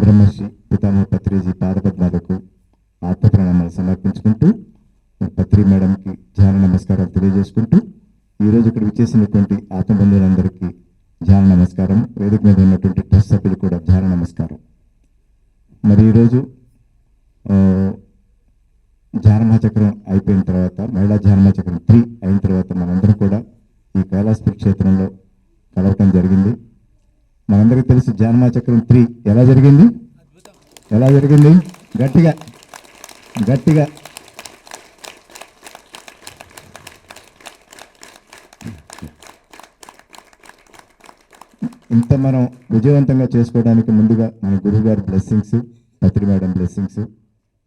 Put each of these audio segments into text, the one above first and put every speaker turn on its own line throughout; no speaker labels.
బ్రహ్మర్షి పితామహ పత్రిజీ పాదపద్మాలకు ఆత్మ ప్రణామాలు సమర్పించుకుంటూ పత్రి మేడంకి ధ్యాన నమస్కారాలు తెలియజేసుకుంటూ ఈరోజు ఇక్కడ విచ్చేసినటువంటి ఆత్మబంధువులందరికీ ధ్యాన నమస్కారం, వేదిక మీద ఉన్నటువంటి ట్రస్ట్ సభ్యులు కూడా ధ్యాన నమస్కారం. మరి ఈరోజు ధ్యానమహాచక్రం అయిపోయిన తర్వాత, మహిళా ధ్యానమహాచక్రం 3 అయిన తర్వాత మనందరం కూడా ఈ కైలాసపురి క్షేత్రంలో కలవటం జరిగింది. మనందరికీ తెలుసు ధ్యానమహాచక్రం 3 ఎలా జరిగింది, ఎలా జరిగింది? గట్టిగా గట్టిగా ఇంత మనం విజయవంతంగా చేసుకోవడానికి ముందుగా మన గురువు గారి బ్లెస్సింగ్స్, పత్రి మేడం బ్లెస్సింగ్స్,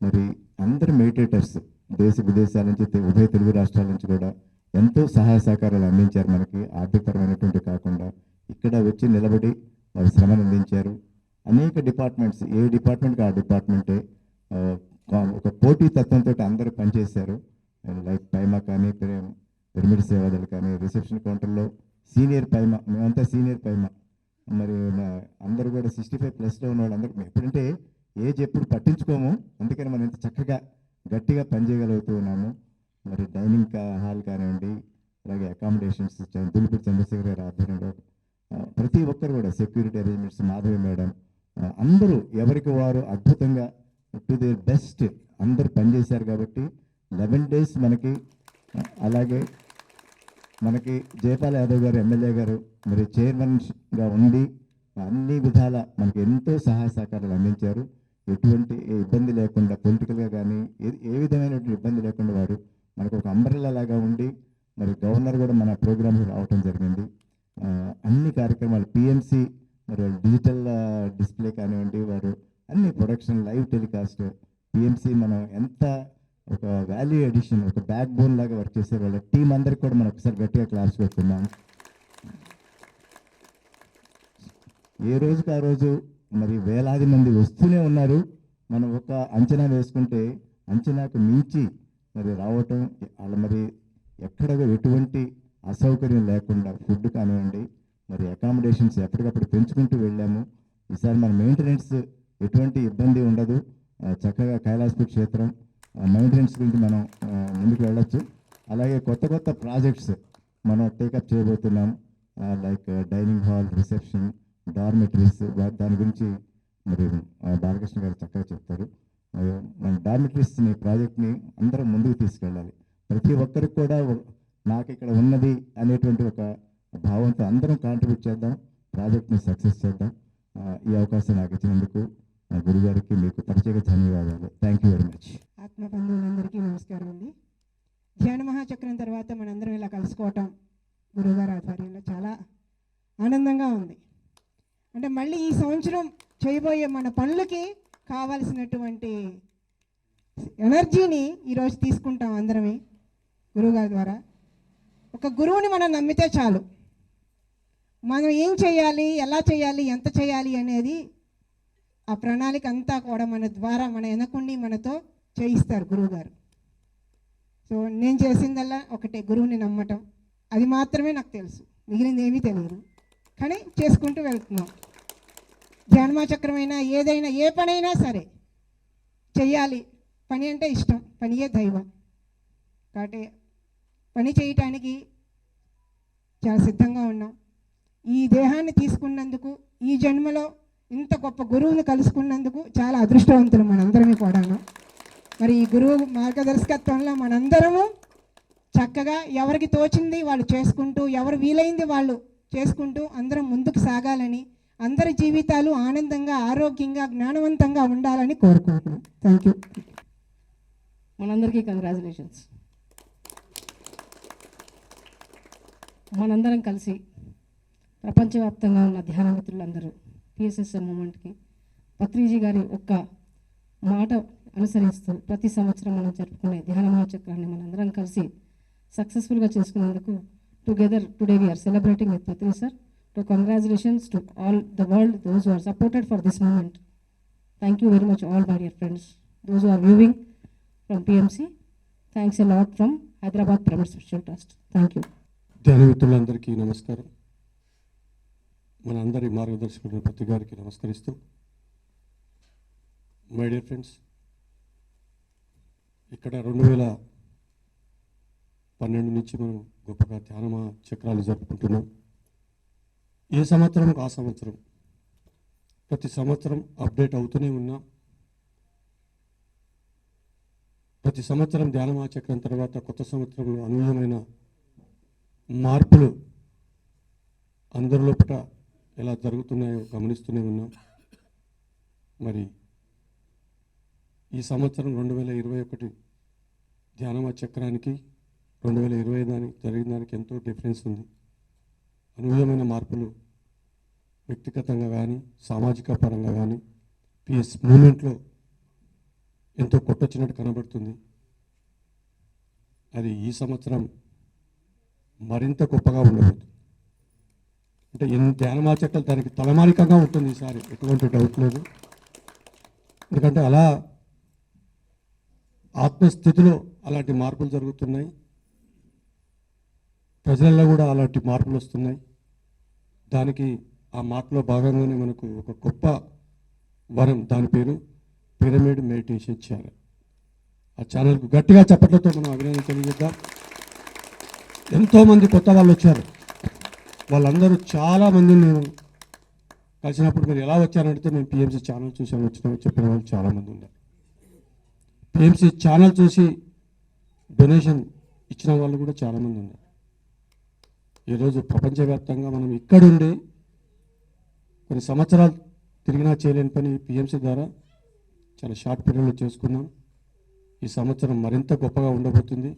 మరి అందరు మెడిటేటర్స్ దేశ విదేశాల నుంచి, ఉభయ తెలుగు రాష్ట్రాల నుంచి కూడా ఎంతో సహాయ సహకారాలు అందించారు. మనకి ఆర్థికపరమైనటువంటి కాకుండా ఇక్కడ వచ్చి నిలబడి వారి శ్రమను అందించారు. అనేక డిపార్ట్మెంట్స్, ఏ డిపార్ట్మెంట్కి ఆ డిపార్ట్మెంటే ఒక పోటీ తత్వంతో అందరూ పనిచేశారు. లైక్ పైమా కానీ, పిరమిడ్ సేవాదలు కానీ, రిసెప్షన్ కౌంటర్లో సీనియర్ పైమా, మేమంతా సీనియర్ పైమా. మరి అందరూ కూడా 65+ ఉన్న వాళ్ళందరూ, ఎప్పుడంటే ఏజ్ ఎప్పుడు పట్టించుకోము, అందుకని మనం ఇంత చక్కగా గట్టిగా పనిచేయగలుగుతూ ఉన్నాము. మరి డైనింగ్ హాల్ కానివ్వండి, అలాగే అకామిడేషన్స్ దులిపి చంద్రశేఖర్ గారి ఆధ్వర్యంలో ప్రతి ఒక్కరు కూడా, సెక్యూరిటీ అరేంజ్మెంట్స్ మాధవి మేడం, అందరూ ఎవరికి వారు అద్భుతంగా టు దేర్ బెస్ట్ అందరూ పనిచేశారు. కాబట్టి 11 days మనకి, అలాగే మనకి జయపాల్ యాదవ్ గారు ఎమ్మెల్యే గారు మరి చైర్మన్గా ఉండి అన్ని విధాల మనకి ఎంతో సహాయ సహకారాలు అందించారు. ఎటువంటి ఇబ్బంది లేకుండా, పొలిటికల్గా కానీ ఏ విధమైనటువంటి ఇబ్బంది లేకుండా వారు మనకు ఒక అంబ్రెల్లా లాగా ఉండి, మరి గవర్నర్ కూడా మన ప్రోగ్రామ్కి రావటం జరిగింది. అన్ని కార్యక్రమాలు పిఎంసి, మరి డిజిటల్ డిస్ప్లే కానివ్వండి, వారు అన్ని ప్రొడక్షన్, లైవ్ టెలికాస్ట్, పిఎంసి మనం ఎంత ఒక వాల్యూ ఎడిషన్, ఒక బ్యాక్ బోన్ లాగా వర్క్ చేసే వాళ్ళ టీం అందరికి కూడా మనం ఒకసారి గట్టిగా క్లాస్ పెట్టుకున్నాం. ఏ రోజుకి ఆ రోజు మరి వేలాది మంది వస్తూనే ఉన్నారు. మనం ఒక అంచనా వేసుకుంటే అంచనాకు మించి మరి రావటం, అలా మరి ఎక్కడ ఎటువంటి అసౌకర్యం లేకుండా ఫుడ్ కానివ్వండి, మరి అకామిడేషన్స్ ఎప్పటికప్పుడు పెంచుకుంటూ వెళ్ళాము. ఈసారి మన మెయింటెనెన్స్ ఎటువంటి ఇబ్బంది ఉండదు. చక్కగా కైలాసపురి క్షేత్రం మెయింటెనెన్స్ గురించి మనం ముందుకు వెళ్ళొచ్చు. అలాగే కొత్త కొత్త ప్రాజెక్ట్స్ మనం టేకప్ చేయబోతున్నాం. Like dining hall, reception, dormitories, దాని గురించి మరి బాలకృష్ణ గారు చక్కగా చెప్తారు. మన డార్మెటరీస్ని ప్రాజెక్ట్ని అందరం ముందుకు తీసుకెళ్ళాలి. ప్రతి ఒక్కరికి కూడా నాకు ఇక్కడ ఉన్నది అనేటువంటి ఒక భావంతో అందరం కాంట్రిబ్యూట్ చేద్దాం, ప్రాజెక్ట్ని సక్సెస్ చేద్దాం. ఈ అవకాశం నాకు ఇచ్చినందుకు గురుగారికి మీకు ప్రత్యేక ధన్యవాదాలు. Thank you very much.
ఆత్మబంధువులందరికీ నమస్కారం అండి. ధ్యాన మహాచక్రం తర్వాత మనందరం ఇలా కలుసుకోవటం గురువుగారి ఆధ్వర్యంలో చాలా ఆనందంగా ఉంది. అంటే మళ్ళీ ఈ సంవత్సరం చేయబోయే మన పనులకి కావాల్సినటువంటి ఎనర్జీని ఈరోజు తీసుకుంటాం అందరమే గురువుగారి ద్వారా. ఒక గురువుని మనం నమ్మితే చాలు, మనం ఏం చేయాలి, ఎలా చేయాలి, ఎంత చేయాలి అనేది ఆ ప్రణాళిక అంతా కూడా మన ద్వారా, మన వెనకుండి మనతో చేయిస్తారు గురువుగారు. సో నేను చేసిందల్లా ఒకటే, గురువుని నమ్మటం. అది మాత్రమే నాకు తెలుసు, మిగిలింది ఏమీ తెలియదు. కానీ చేసుకుంటూ వెళ్తున్నాం. ధ్యానమహాచక్రమైనా ఏదైనా, ఏ పనైనా సరే చెయ్యాలి. పని అంటే ఇష్టం, పనియే దైవం. కాబట్టి పని చేయటానికి చాలా సిద్ధంగా ఉన్నాం. ఈ దేహాన్ని తీసుకున్నందుకు, ఈ జన్మలో ఇంత గొప్ప గురువుని కలుసుకున్నందుకు చాలా అదృష్టవంతులు మనందరమే కూడాను. మరి ఈ గురువు మార్గదర్శకత్వంలో మనందరము చక్కగా ఎవరికి తోచింది వాళ్ళు చేసుకుంటూ, ఎవరు వీలైంది వాళ్ళు చేసుకుంటూ అందరం ముందుకు సాగాలని, అందరి జీవితాలు ఆనందంగా, ఆరోగ్యంగా, జ్ఞానవంతంగా ఉండాలని కోరుకుంటున్నాం. Thank you.
మనందరికీ కంగ్రాచులేషన్స్. మనందరం కలిసి ప్రపంచవ్యాప్తంగా ఉన్న ధ్యాన మిత్రులందరూ పిఎస్ఎస్ఎం మూమెంట్కి పత్రిజీ గారి ఒక్క మాట అనుసరిస్తూ ప్రతి సంవత్సరం మనం జరుపుకునే ధ్యాన మహాచక్రాన్ని మనందరం కలిసి సక్సెస్ఫుల్గా చేసుకున్నందుకు together today we're celebrating with Patri sir. To congratulations to all the world, those who are supported for this moment. Thank you very much all my dear friends, those who are viewing from PMC. Thanks a lot from Hyderabad pyramid spiritual trust. Thank you.
ధ్యాన మిత్రులందరికీ నమస్కారం. మన అందరి మార్గదర్శకుడు పత్రి గారికి నమస్కరిస్తూ my dear friends, ఇక్కడ 2012 నుంచి మనం గొప్పగా ధ్యానమా చక్రాలు జరుపుకుంటున్నాం. ఏ సంవత్సరం ఆ సంవత్సరం ప్రతి సంవత్సరం అప్డేట్ అవుతూనే ఉన్నాం. ప్రతి సంవత్సరం ధ్యానమా చక్రం తర్వాత కొత్త సంవత్సరంలో అనూహ్యమైన మార్పులు అందరి లోపల ఎలా జరుగుతున్నాయో గమనిస్తూనే ఉన్నాం. మరి ఈ సంవత్సరం 2021 ధ్యానమా చక్రానికి 2020 దానికి జరిగిన దానికి ఎంతో డిఫరెన్స్ ఉంది. అనూహ్యమైన మార్పులు వ్యక్తిగతంగా కానీ సామాజిక పరంగా కానీ పిఎస్ మూమెంట్లో ఎంతో కొట్టొచ్చినట్టు కనబడుతుంది. అది ఈ సంవత్సరం మరింత గొప్పగా ఉండబోతుంది. అంటే ఎన్ని ధ్యానమా చక్రాలు దానికి తలమానికంగా ఉంటుంది ఈసారి, ఎటువంటి డౌట్ లేదు. ఎందుకంటే అలా ఆత్మస్థితిలో అలాంటి మార్పులు జరుగుతున్నాయి, ప్రజలలో కూడా అలాంటి మార్పులు వస్తున్నాయి. దానికి ఆ మార్పులో భాగంగానే మనకు ఒక గొప్ప వరం, దాని పేరు పిరమిడ్ మెడిటేషన్ ఛానల్. ఆ ఛానల్కు గట్టిగా చప్పట్లతో మనం అభినందన తెలియజేద్దాం. ఎంతోమంది కొత్త వాళ్ళు వచ్చారు. వాళ్ళందరూ చాలామందిని నేను కలిసినప్పుడు మీరు ఎలా వచ్చారంటే మేము పిఎంసి ఛానల్ చూసాను వచ్చినామని చెప్పిన వాళ్ళు చాలామంది ఉన్నారు. పిఎంసి ఛానల్ చూసి డొనేషన్ ఇచ్చిన వాళ్ళు కూడా చాలామంది ఉన్నారు. ఈరోజు ప్రపంచవ్యాప్తంగా మనం ఇక్కడుండి కొన్ని సంవత్సరాలు తిరిగినా చేయలేని పని పిఎంసి ద్వారా చాలా షార్ట్ పీరియడ్లో చేసుకున్నాం. ఈ సంవత్సరం మరింత గొప్పగా ఉండబోతుంది.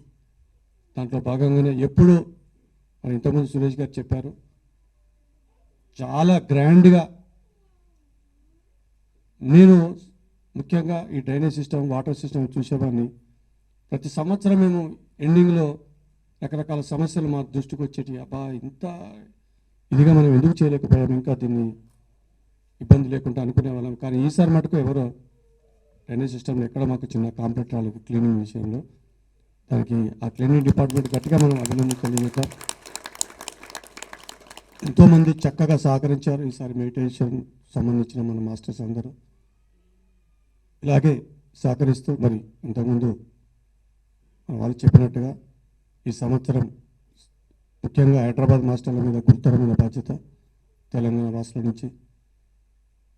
దాంట్లో భాగంగానే ఎప్పుడు మరి ఇంతకుముందు సురేష్ గారు చెప్పారు, చాలా గ్రాండ్గా నేను ముఖ్యంగా ఈ డ్రైనేజ్ సిస్టమ్, వాటర్ సిస్టమ్ చూసేవాడిని. ప్రతి సంవత్సరం మేము ఎండింగ్లో రకరకాల సమస్యలు మా దృష్టికి వచ్చేటి. అబ్బా, ఇంత ఇదిగా మనం ఎందుకు చేయలేకపోయాం, ఇంకా దీన్ని ఇబ్బంది లేకుండా అనుకునే వాళ్ళం. కానీ ఈసారి మటుకు ఎవరో డ్రైనేజ్ సిస్టమ్లో ఎక్కడ మాకు చిన్న కాంప్లైంట్ రాలేదు క్లీనింగ్ విషయంలో. దానికి ఆ క్లీనింగ్ డిపార్ట్మెంట్ గట్టిగా మనం అభినందన తెలియజేద్దాం. ఎంతోమంది చక్కగా సహకరించారు ఈసారి మెడిటేషన్ సంబంధించిన మన మాస్టర్స్ అందరూ ఇలాగే సహకరిస్తూ. మరి ఇంతకుముందు వాళ్ళు చెప్పినట్టుగా ఈ సంవత్సరం ముఖ్యంగా హైదరాబాద్ మాస్టర్ల మీద గురుతరమైన బాధ్యత తెలంగాణ రాష్ట్రం నుంచి.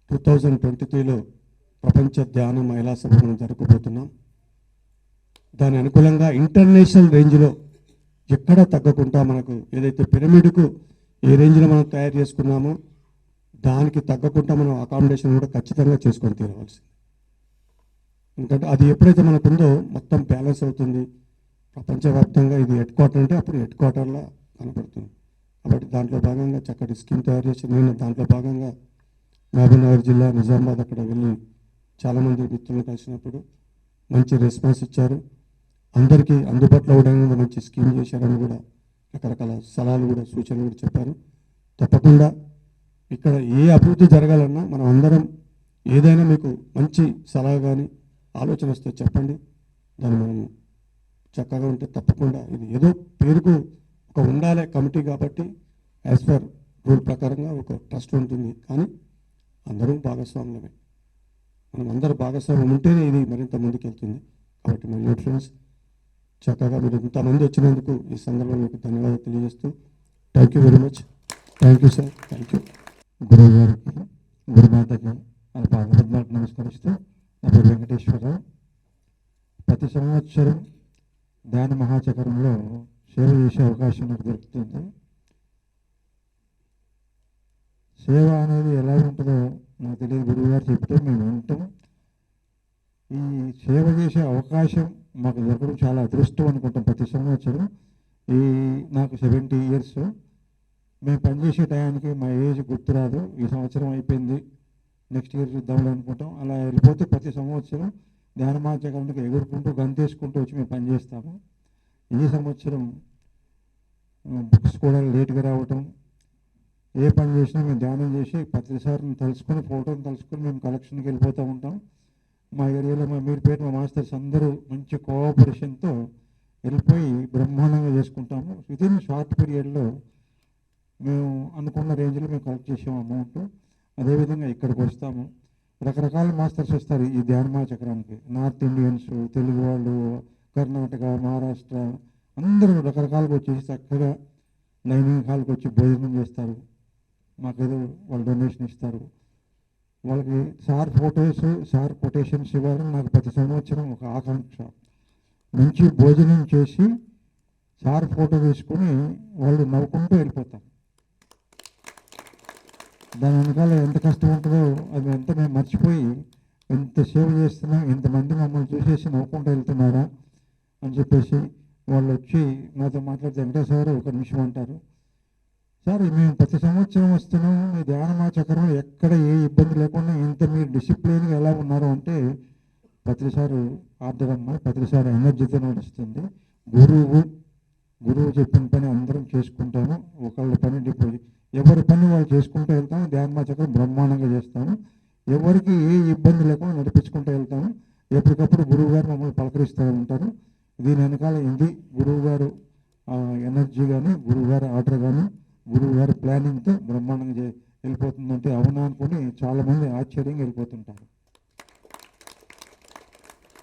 2023లో ప్రపంచ ధ్యాన మహిళా సభ మనం జరగబోతున్నాం. దాని అనుకూలంగా ఇంటర్నేషనల్ రేంజ్లో ఎక్కడా తగ్గకుండా మనకు ఏదైతే పిరమిడ్కు ఏ రేంజ్లో మనం తయారు చేసుకున్నామో దానికి తగ్గకుండా మనం అకామిడేషన్ కూడా ఖచ్చితంగా చేసుకొని తీరవలసింది. ఎందుకంటే అది ఎప్పుడైతే మనకుందో మొత్తం బ్యాలెన్స్ అవుతుంది. ప్రపంచవ్యాప్తంగా ఇది హెడ్ క్వార్టర్ అంటే అప్పుడు హెడ్ క్వార్టర్లా కనపడుతుంది. కాబట్టి దాంట్లో భాగంగా చక్కటి స్కీమ్ తయారు చేసి నేను దాంట్లో భాగంగా మహబూబ్నగర్ జిల్లా నిజామాబాద్ అక్కడ వెళ్ళి చాలామంది మిత్రులను కలిసినప్పుడు మంచి రెస్పాన్స్ ఇచ్చారు. అందరికీ అందుబాటులో ఉండడానికి మంచి స్కీమ్ చేశారని కూడా రకరకాల సలహాలు కూడా సూచనలు కూడా చెప్పారు. తప్పకుండా ఇక్కడ ఏ అభివృద్ధి జరగాలన్నా మనం అందరం ఏదైనా మీకు మంచి సలహా కానీ ఆలోచన వస్తే చెప్పండి. దాన్ని మనం చక్కగా ఉంటే తప్పకుండా ఇది ఏదో పేరుకు ఒక ఉండాలి కమిటీ కాబట్టి యాజ్ పర్ రూల్ ప్రకారంగా ఒక ట్రస్ట్ ఉంటుంది. కానీ అందరూ భాగస్వామ్యమే. మనం అందరూ భాగస్వామ్యం ఉంటేనే ఇది మరింత ముందుకెళ్తుంది. కాబట్టి మై ఫ్రెండ్స్, చక్కగా మీరు ఇంతమంది వచ్చినందుకు ఈ సందర్భంలో మీకు ధన్యవాదాలు తెలియజేస్తూ thank you very much. Thank you sir. Thank you.
గురువు గారికి, గురుమాతకి వాళ్ళ పాదపద్మాలకు నమస్కరిస్తూ నా పేరు వెంకటేశ్వరరావు. ప్రతి సంవత్సరం ధ్యాన మహాచక్రంలో సేవ చేసే అవకాశం నాకు దొరుకుతుంది. సేవ అనేది ఎలా ఉంటుందో నాకు తెలియదు, గురువు గారు చెప్తే మేము వింటాం. ఈ సేవ చేసే అవకాశం మాకు దొరకడం చాలా అదృష్టం అనుకుంటాం. ప్రతి సంవత్సరం నాకు 70 years, మేము పనిచేసే టయానికి మా ఏజ్ గుర్తురాదు. ఈ సంవత్సరం అయిపోయింది, నెక్స్ట్ ఇయర్ చూద్దాంలే అనుకుంటాం. అలా వెళ్ళిపోతే ప్రతి సంవత్సరం ధ్యాన మహాచక్రానికి ఎగురుకుంటూ గంతేసుకుంటూ వచ్చి మేము పనిచేస్తాము. ఈ సంవత్సరం బుక్స్ కూడా లేట్గా రావటం, ఏ పని చేసినా మేము ధ్యానం చేసి ప్రతిసారిని తలుసుకొని ఫోటోని తలుసుకొని మేము కలెక్షన్కి వెళ్ళిపోతూ ఉంటాం. మా ఏరియాలో మా మీరుపేట మా మాస్టర్స్ అందరూ మంచి కోఆపరేషన్తో వెళ్ళిపోయి బ్రహ్మాండంగా చేసుకుంటాము. వితిన్ షార్ట్ పీరియడ్లో మేము అనుకున్న రేంజ్లో మేము కలెక్ట్ చేసాము అమౌంట్. అదేవిధంగా ఇక్కడికి వస్తాము.
రకరకాల మాస్టర్స్ వస్తారు ఈ ధ్యానమా చక్రానికి. నార్త్ ఇండియన్స్, తెలుగు వాళ్ళు, కర్ణాటక, మహారాష్ట్ర అందరూ రకరకాలుగా వచ్చేసి చక్కగా డైనింగ్ హాల్కి వచ్చి భోజనం చేస్తారు. మాకేదో వాళ్ళు డొనేషన్ ఇస్తారు. వాళ్ళకి సార్ ఫొటోస్, సార్ కొటేషన్స్ ఇవ్వాలని నాకు ప్రతి సంవత్సరం ఒక ఆకాంక్ష. మంచి భోజనం చేసి సార్ ఫోటో తీసుకొని వాళ్ళు నవ్వుకుంటూ వెళ్ళిపోతారు. దాని వెనకాల ఎంత కష్టం ఉంటుందో అది అంతా మేము మర్చిపోయి ఎంత సేవ చేస్తున్నాం, ఇంతమంది మమ్మల్ని చూసేసి నవ్వుకుంటూ వెళ్తున్నారా అని చెప్పేసి వాళ్ళు వచ్చి మాతో మాట్లాడితే వెంకటేశ్వర ఒక నిమిషం అంటారు, సార్ మేము ప్రతి సంవత్సరం వస్తున్నాం, మీ ధ్యానమా చక్రం ఎక్కడ ఏ ఇబ్బంది లేకుండా ఇంత మీరు డిసిప్లిన్గా ఎలా ఉన్నారు అంటే ప్రతిసారి ఆర్డరమ్మ ప్రతిసారి ఎనర్జీతో నడుస్తుంది. గురువు చెప్పిన పని అందరం చేసుకుంటాము. ఒకళ్ళ పని ఎవరి పని వాళ్ళు చేసుకుంటూ వెళ్తాము. ధ్యానమా చక్రం బ్రహ్మాండంగా చేస్తాము. ఎవరికి ఏ ఇబ్బంది లేకుండా నడిపించుకుంటూ వెళ్తాము. ఎప్పటికప్పుడు గురువు గారు మమ్మల్ని పలకరిస్తూ ఉంటారు. దీని వెనకాల ఇది గురువు గారు ఎనర్జీ కానీ, గురువు గారి ఆర్డర్ కానీ, గురువు గారి ప్లానింగ్తో బ్రహ్మాండంగా వెళ్ళిపోతుందంటే అవునా అనుకుని చాలామంది ఆశ్చర్యంగా వెళ్ళిపోతుంటారు.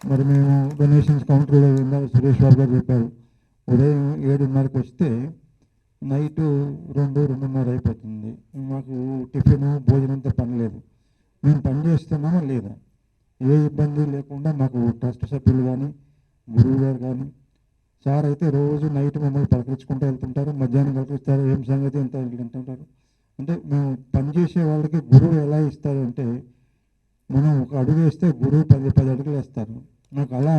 మరి మేము డొనేషన్స్ కౌంటర్లో సురేష్ బాబు గారు చెప్పారు, ఉదయం 7:30కి వస్తే నైటు 2-2:30 అయిపోతుంది. మాకు టిఫిన్ భోజనంతో పని లేదు. మేము పని చేస్తున్నామా లేదా ఏ ఇబ్బంది లేకుండా మాకు ట్రస్ట్ సభ్యులు కానీ, గురువు గారు కానీ, సార్ అయితే రోజు నైట్ మమ్మల్ని పలకరించుకుంటూ వెళ్తుంటారు. మధ్యాహ్నం పలకరిస్తారు, ఏం సంగతి ఎంత అంటుంటారు. అంటే మేము పనిచేసే వాళ్ళకి గురువు ఎలా ఇస్తారు అంటే మనం ఒక అడుగు వేస్తే గురువు 10 అడుగులు వేస్తారు. నాకు అలా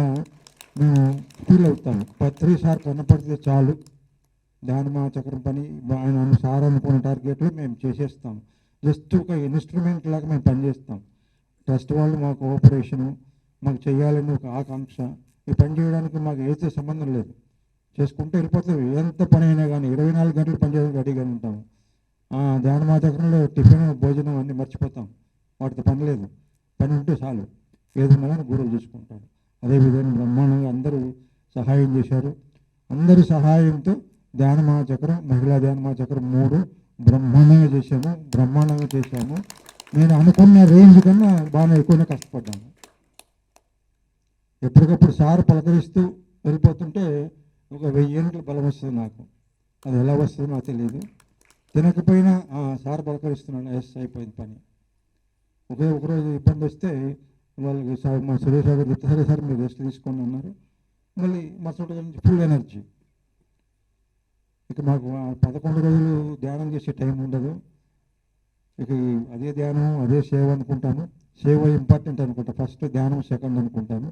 మేము ఫీల్ అవుతాము. ప్రతిసారి కనపడితే చాలు ధ్యానమా చక్రం పని ఆయన సార్ అనుకున్న టార్గెట్లు మేము చేసేస్తాము. జస్ట్ ఒక ఇన్స్ట్రుమెంట్ లాగా మేము పనిచేస్తాం. ట్రస్ట్ వాళ్ళు మా కోఆపరేషను మాకు చేయాలని ఒక ఆకాంక్ష. ఈ పని చేయడానికి మాకు ఏదో సంబంధం లేదు, చేసుకుంటూ వెళ్ళిపోతాం. ఎంత పని అయినా కానీ 24 గంటలు పనిచేయడానికి రెడీగా ఉంటాము. ధ్యానమా చక్రంలో టిఫిన్ భోజనం అన్నీ మర్చిపోతాం. వాటితో పని లేదు, పని ఉంటే చాలు, ఏదన్నా కానీ గురువు చూసుకుంటాడు. అదేవిధంగా బ్రహ్మాండంగా అందరూ సహాయం చేశారు. అందరి సహాయంతో ధ్యానమా చక్రం, మహిళా ధ్యానమా చక్రం 3 బ్రహ్మాండంగా చేశాము. నేను అనుకున్న రేంజ్ కన్నా బాగా ఎక్కువనే కష్టపడ్డాను. ఎప్పటికప్పుడు సార్ పలకరిస్తూ వెళ్ళిపోతుంటే ఒక 1000 ఏనుగుల బలం వస్తుంది నాకు. అది ఎలా వస్తుందో నాకు తెలియదు. తినకపోయినా సార్ పలకరిస్తున్నాను, ఎస్ అయిపోయింది పని. ఒకరోజు ఇబ్బంది వస్తే వాళ్ళకి మా సురేష్ గారు చెప్తే సరే సార్ మీరు రెస్ట్ తీసుకోండి అన్నారు. మళ్ళీ మరుసటి నుంచి ఫుల్ ఎనర్జీ. ఇక మాకు 11 రోజులు ధ్యానం చేసే టైం ఉండదు. ఇక అదే ధ్యానం అదే సేవ అనుకుంటాను. సేవ ఇంపార్టెంట్ అనుకుంటా, ఫస్ట్ ధ్యానం సెకండ్ అనుకుంటాను.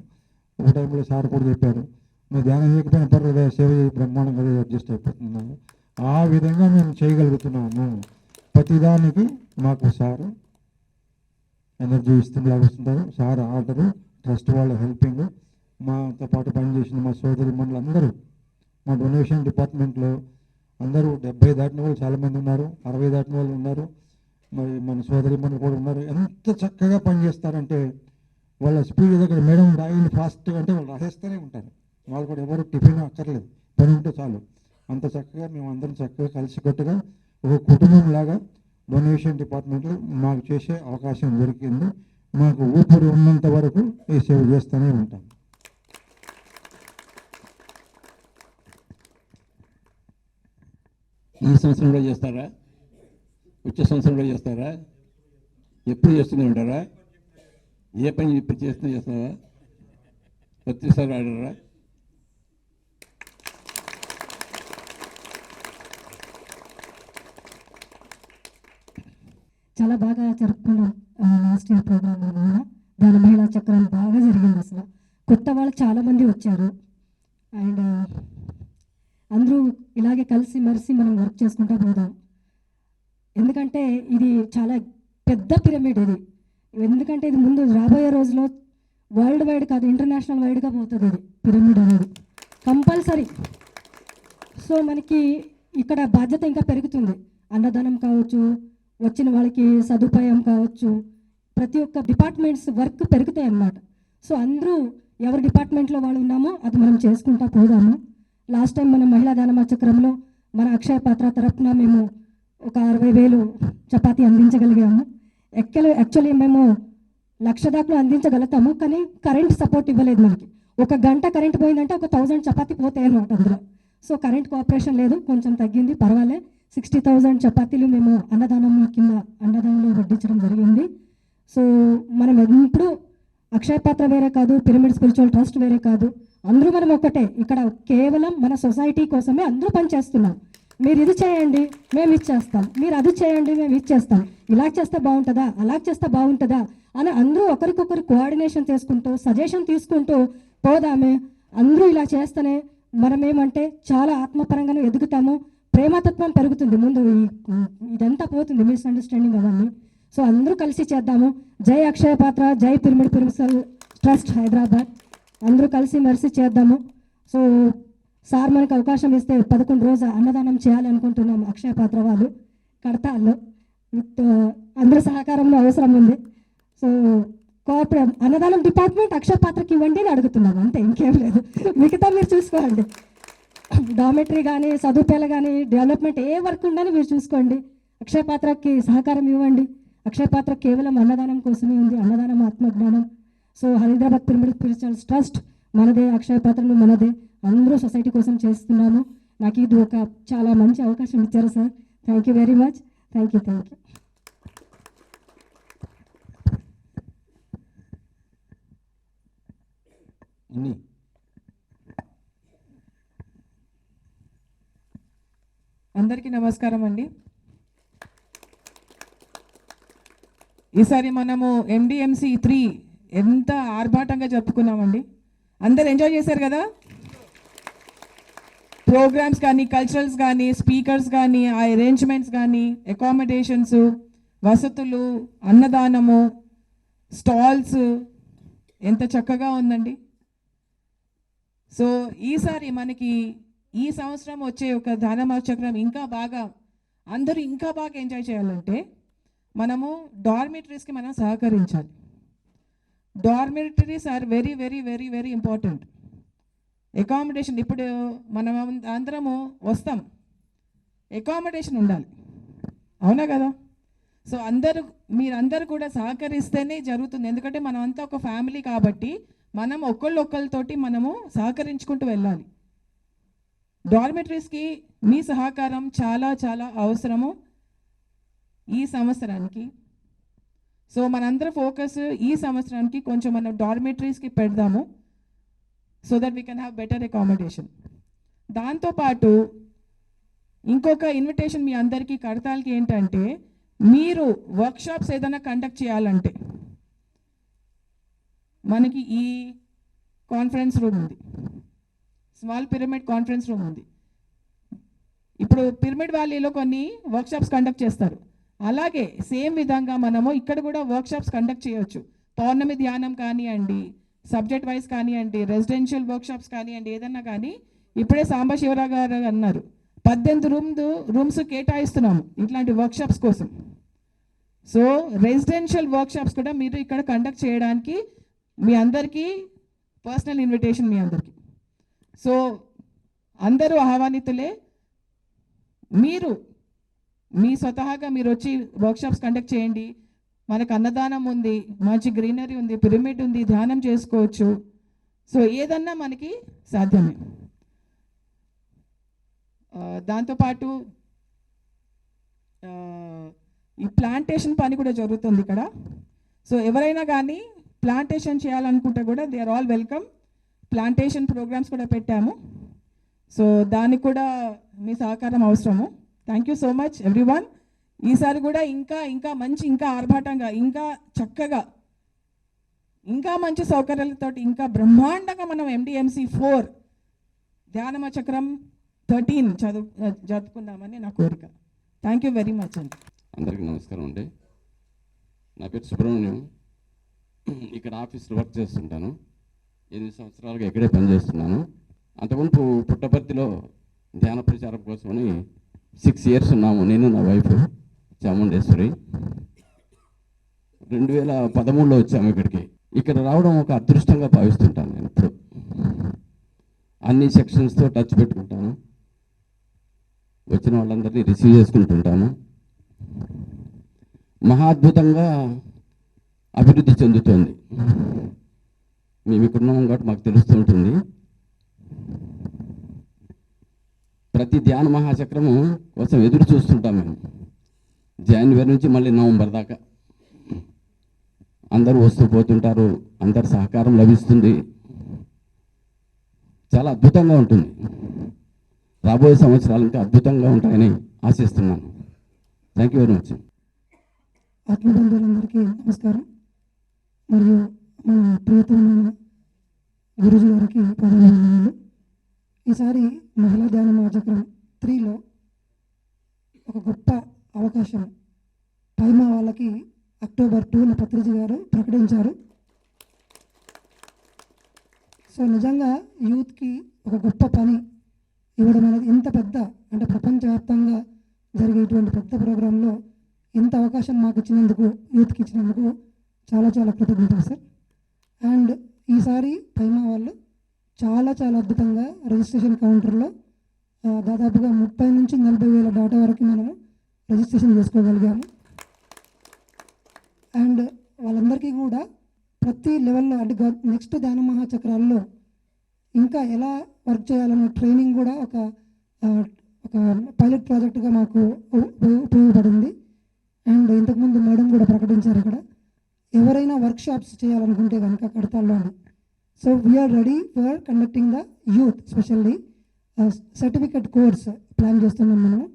ఒక టైంలో సార్ కూడా చెప్పారు, నువ్వు ధ్యానం చేయకపోయినా పర్లేదు, సేవ చేయి, బ్రహ్మాండంగా అడ్జస్ట్ అయిపోతున్నాను. ఆ విధంగా మేము చేయగలుగుతున్నాము. ప్రతిదానికి మాకు సారు ఎనర్జీ ఇస్తుండేలా వస్తుంటారు. సార్ ఆర్డరు, ట్రస్ట్ వాళ్ళ హెల్పింగ్, మాతో పాటు పనిచేసిన మా సోదరి మనులు అందరూ, మా డొనేషన్ డిపార్ట్మెంట్లో అందరూ 70 దాటిన వాళ్ళు చాలామంది ఉన్నారు, 60 దాటిన వాళ్ళు ఉన్నారు, మరి మన సోదరి మనులు కూడా ఉన్నారు. ఎంత చక్కగా పనిచేస్తారంటే వాళ్ళ స్పీడ్ దగ్గర మేడం రాయిని ఫాస్ట్గా అంటే వాళ్ళు రాసేస్తూనే ఉంటారు. వాళ్ళు కూడా ఎవరు టిఫిన్ అక్కర్లేదు, పని ఉంటే చాలు. అంత చక్కగా మేము అందరం చక్కగా కలిసికట్టుగా ఒక కుటుంబం లాగా డొనేషన్ డిపార్ట్మెంట్లో మాకు చేసే అవకాశం దొరికింది. మాకు ఊపిరి ఉన్నంత వరకు ఈ సేవ చేస్తూనే ఉంటాం.
ఈ సంవత్సరంలో చేస్తారా? వచ్చే సంవత్సరంలో చేస్తారా? ఎప్పుడు చేస్తూనే ఉంటారా? ఏ పని ఇప్పుడు చేస్తావా? ప్రతిసారి ఆడరా?
చాలా బాగా జరుపుకున్నాం లాస్ట్ ఇయర్ ప్రోగ్రాంలో కూడా. దాని మహిళా చక్రం బాగా జరిగింది. అసలు కొత్త వాళ్ళు చాలామంది వచ్చారు. అండ్ అందరూ ఇలాగే కలిసి మరిసి మనం వర్క్ చేసుకుంటూ పోదాం. ఎందుకంటే ఇది చాలా పెద్ద పిరమిడ్ ఇది. ఎందుకంటే ఇది ముందు రాబోయే రోజులో వరల్డ్ వైడ్ కాదు, ఇంటర్నేషనల్ వైడ్గా పోతుంది ఇది పిరమిడ్ అనేది కంపల్సరీ. సో మనకి ఇక్కడ బాధ్యత ఇంకా పెరుగుతుంది. అన్నదానం కావచ్చు, వచ్చిన వాళ్ళకి సదుపాయం కావచ్చు, ప్రతి ఒక్క డిపార్ట్మెంట్స్ వర్క్ పెరుగుతాయి అన్నమాట. సో అందరూ ఎవరి డిపార్ట్మెంట్లో వాళ్ళు ఉన్నామో అది మనం చేసుకుంటా పోదాము. లాస్ట్ టైం మనం మహిళా ధ్యానమా చక్రంలో మన అక్షయ పాత్ర తరఫున మేము ఒక 60,000 చపాతీ అందించగలిగాము. యాక్చువల్లీ మేము 1,00,000 దాకా అందించగలుగుతాము. కానీ కరెంట్ సపోర్ట్ ఇవ్వలేదు మనకి. 1 గంట కరెంట్ పోయిందంటే ఒక 1000 చపాతీ పోతాయి అన్నమాట అందులో. సో కరెంట్ కోఆపరేషన్ లేదు, కొంచెం తగ్గింది, పర్వాలే. 60,000 చపాతీలు మేము అన్నదానంలో వడ్డించడం జరిగింది. సో మనం ఎప్పుడు అక్షయ పాత్ర వేరే కాదు, పిరమిడ్ స్పిరిచువల్ ట్రస్ట్ వేరే కాదు, అందరూ మనం ఒకటే. ఇక్కడ కేవలం మన సొసైటీ కోసమే అందరూ పనిచేస్తున్నాం. మీరు ఇది చేయండి మేము ఇచ్చేస్తాం, మీరు అది చేయండి మేము ఇచ్చేస్తాం, ఇలా చేస్తే బాగుంటుందా అలా చేస్తే బాగుంటుందా అని అందరూ ఒకరికొకరు కోఆర్డినేషన్ చేసుకుంటూ సజెషన్ తీసుకుంటూ పోదామే. అందరూ ఇలా చేస్తేనే మనమేమంటే చాలా ఆత్మపరంగానే ఎదుగుతాము, ప్రేమతత్వం పెరుగుతుంది. ముందు ఇదంతా పోతుంది, మిస్అండర్స్టాండింగ్ అవన్నీ. సో అందరూ కలిసి చేద్దాము. జై అక్షయ పాత్ర, జై పిరమిడ్ స్పిరిచువల్ ట్రస్ట్ హైదరాబాద్. అందరూ కలిసి మెలిసి చేద్దాము. సో సార్ మనకు అవకాశం ఇస్తే 11 రోజు అన్నదానం చేయాలనుకుంటున్నాము అక్షయ పాత్ర వాళ్ళు కడతాల్లో. అందరూ సహకారంలో అవసరం ఉంది. సో కోఆపరేట్ అన్నదానం డిపార్ట్మెంట్ అక్షయ పాత్రకి ఇవ్వండి అని అడుగుతున్నాము, అంతే, ఇంకేం లేదు. మిగతా మీరు చూసుకోండి. డామెటరీ కానీ సదుపాయాలు కానీ డెవలప్మెంట్ ఏ వర్క్ ఉందని మీరు చూసుకోండి. అక్షయ పాత్రకి సహకారం ఇవ్వండి. అక్షయ పాత్ర కేవలం అన్నదానం కోసమే ఉంది, అన్నదానం ఆత్మజ్ఞానం. So Hyderabad pyramid spiritual trust మనదే, అక్షయ పాత్రను మనదే, అందరూ సొసైటీ కోసం చేస్తున్నాము. నాకు ఇది ఒక చాలా మంచి అవకాశం ఇచ్చారు sir. Thank you very much. Thank you.
అందరికీ నమస్కారం అండి. ఈసారి మనము MDMC 3 ఎంత ఆర్భాటంగా జరుపుకున్నామండి. అందరు ఎంజాయ్ చేశారు కదా. ప్రోగ్రామ్స్ కానీ, కల్చరల్స్ కానీ, స్పీకర్స్ కానీ, ఆ అరేంజ్మెంట్స్ కానీ, అకామిడేషన్స్, వసతులు, అన్నదానము, స్టాల్స్ ఎంత చక్కగా ఉందండి. సో ఈసారి మనకి ఈ సంవత్సరం వచ్చే ఒక ధ్యానమహోత్సవం ఇంకా బాగా అందరూ ఇంకా బాగా ఎంజాయ్ చేయాలంటే మనము డార్మిటరీస్కి మనం సహకరించాలి. Dormitories are very very very very important. Accommodation ఇప్పుడు మనం అందరము వస్తాం, అకామిడేషన్ ఉండాలి, అవునా కదా. సో మీరందరూ కూడా సహకరిస్తేనే జరుగుతుంది. ఎందుకంటే మనం అంతా ఒక ఫ్యామిలీ కాబట్టి మనం ఒకళ్ళతోటి మనము సహకరించుకుంటూ వెళ్ళాలి. డార్మిటరీస్కి మీ సహకారం చాలా చాలా అవసరము ఈ సంవత్సరానికి. సో మనందరం ఫోకస్ ఈ సంవత్సరానికి కొంచెం మనం డార్మిటరీస్కి పెడదాము, so that we can have better accommodation. దాంతోపాటు ఇంకొక ఇన్విటేషన్ మీ అందరికీ కడతాలకి ఏంటంటే, మీరు వర్క్షాప్స్ ఏదైనా కండక్ట్ చేయాలంటే మనకి ఈ కాన్ఫరెన్స్ రూమ్ ఉంది, స్మాల్ పిరమిడ్ కాన్ఫరెన్స్ రూమ్ ఉంది. ఇప్పుడు పిరమిడ్ వ్యాలీలో కొన్ని వర్క్షాప్స్ కండక్ట్ చేస్తారు, అలాగే సేమ్ విధంగా మనము ఇక్కడ కూడా వర్క్షాప్స్ కండక్ట్ చేయొచ్చు. పౌర్ణమి ధ్యానం కానివ్వండి, సబ్జెక్ట్ వైజ్ కానివ్వండి, రెసిడెన్షియల్ వర్క్షాప్స్ కానివ్వండి, ఏదన్నా కానీ. ఇప్పుడే సాంబశివరావు గారు అన్నారు 18 రూమ్స్ కేటాయిస్తున్నాము ఇట్లాంటి వర్క్షాప్స్ కోసం. సో రెసిడెన్షియల్ వర్క్షాప్స్ కూడా మీరు ఇక్కడ కండక్ట్ చేయడానికి మీ అందరికీ పర్సనల్ ఇన్విటేషన్ మీ అందరికీ. సో అందరూ ఆహ్వానితులే. మీరు మీ స్వతహాగా మీరు వచ్చి వర్క్షాప్స్ కండక్ట్ చేయండి. మనకు అన్నదానం ఉంది, మంచి గ్రీనరీ ఉంది, పిరమిడ్ ఉంది, ధ్యానం చేసుకోవచ్చు. సో ఏదన్నా మనకి సాధ్యమే. దాంతోపాటు ఈ ప్లాంటేషన్ పని కూడా జరుగుతుంది ఇక్కడ. సో ఎవరైనా కానీ ప్లాంటేషన్ చేయాలనుకుంటే కూడా they are all welcome. Plantation programmes కూడా పెట్టాము. సో దానికి కూడా మీ సహకారం అవసరము. Thank you so much everyone. ఈసారి కూడా ఇంకా మంచి, ఇంకా ఆర్భాటంగా, ఇంకా చక్కగా, ఇంకా మంచి సౌకర్యాలతో, ఇంకా బ్రహ్మాండంగా మనం MDMC 4 ధ్యానమ చక్రం 13 జరుపుకుందామని నా కోరిక. థ్యాంక్ యూ వెరీ మచ్ అండి.
అందరికీ నమస్కారం అండి. నా పేరు సుబ్రహ్మణ్యం. ఇక్కడ ఆఫీస్లో వర్క్ చేస్తుంటాను. 8 సంవత్సరాలుగా ఇక్కడే పనిచేస్తున్నాను. అంతకుముందు పుట్టపర్తిలో ధ్యాన ప్రచారం కోసమని 6 years ఉన్నాము, నేను నా వైఫ్ చాముండేశ్వరి. 2013లో వచ్చాము ఇక్కడికి. ఇక్కడ రావడం ఒక అదృష్టంగా భావిస్తుంటాను నేను. ఇప్పుడు అన్ని సెక్షన్స్తో టచ్ పెట్టుకుంటాను, వచ్చిన వాళ్ళందరినీ రిసీవ్ చేసుకుంటుంటాను. మహా అద్భుతంగా అభివృద్ధి చెందుతోంది. మేము ఇక్కడున్నాం కాబట్టి మాకు తెలుస్తుంటుంది. ప్రతి ధ్యాన మహాచక్రము కోసం ఎదురు చూస్తుంటాం మేము. జనవరి నుంచి మళ్ళీ నవంబర్ దాకా అందరూ వస్తూ పోతుంటారు, అందరి సహకారం లభిస్తుంది. చాలా అద్భుతంగా ఉంటుంది. రాబోయే సంవత్సరాలు ఇంకా అద్భుతంగా ఉంటాయని ఆశిస్తున్నాను. Thank you very much.
ఆత్మబంధువులందరికీ నమస్కారం. మరియు మన ప్రియతమైన గురుజీ గారికి పదవందనాలు. ఈసారి మహిళా ధ్యాన మహాచక్రం 3లో ఒక గొప్ప అవకాశం పైమా వాళ్ళకి అక్టోబర్ 2న పత్రిజీ గారు ప్రకటించారు. సో నిజంగా యూత్కి ఒక గొప్ప పని ఇవ్వడం అనేది ఇంత పెద్ద, అంటే ప్రపంచవ్యాప్తంగా జరిగేటువంటి పెద్ద ప్రోగ్రాంలో ఇంత అవకాశం మాకు ఇచ్చినందుకు, యూత్కి ఇచ్చినందుకు చాలా చాలా కృతజ్ఞతలు సార్. అండ్ ఈసారి పైమా వాళ్ళు చాలా చాలా అద్భుతంగా రిజిస్ట్రేషన్ కౌంటర్లో దాదాపుగా 30 నుంచి 40 వేల డాటా వరకు మనము రిజిస్ట్రేషన్ చేసుకోగలిగాము. అండ్ వాళ్ళందరికీ కూడా ప్రతి లెవెల్లో, అంటే నెక్స్ట్ ధ్యాన మహాచక్రాల్లో ఇంకా ఎలా వర్క్ చేయాలనే ట్రైనింగ్ కూడా ఒక పైలట్ ప్రాజెక్టుగా మాకు ఉపయోగపడింది. అండ్ ఇంతకుముందు మేడం కూడా ప్రకటించారు ఇక్కడ, ఎవరైనా వర్క్షాప్స్ చేయాలనుకుంటే కనుక కడతాల్లోని. So we are ready for conducting the youth, specially certificate course plan చేస్తున్నాం మనము.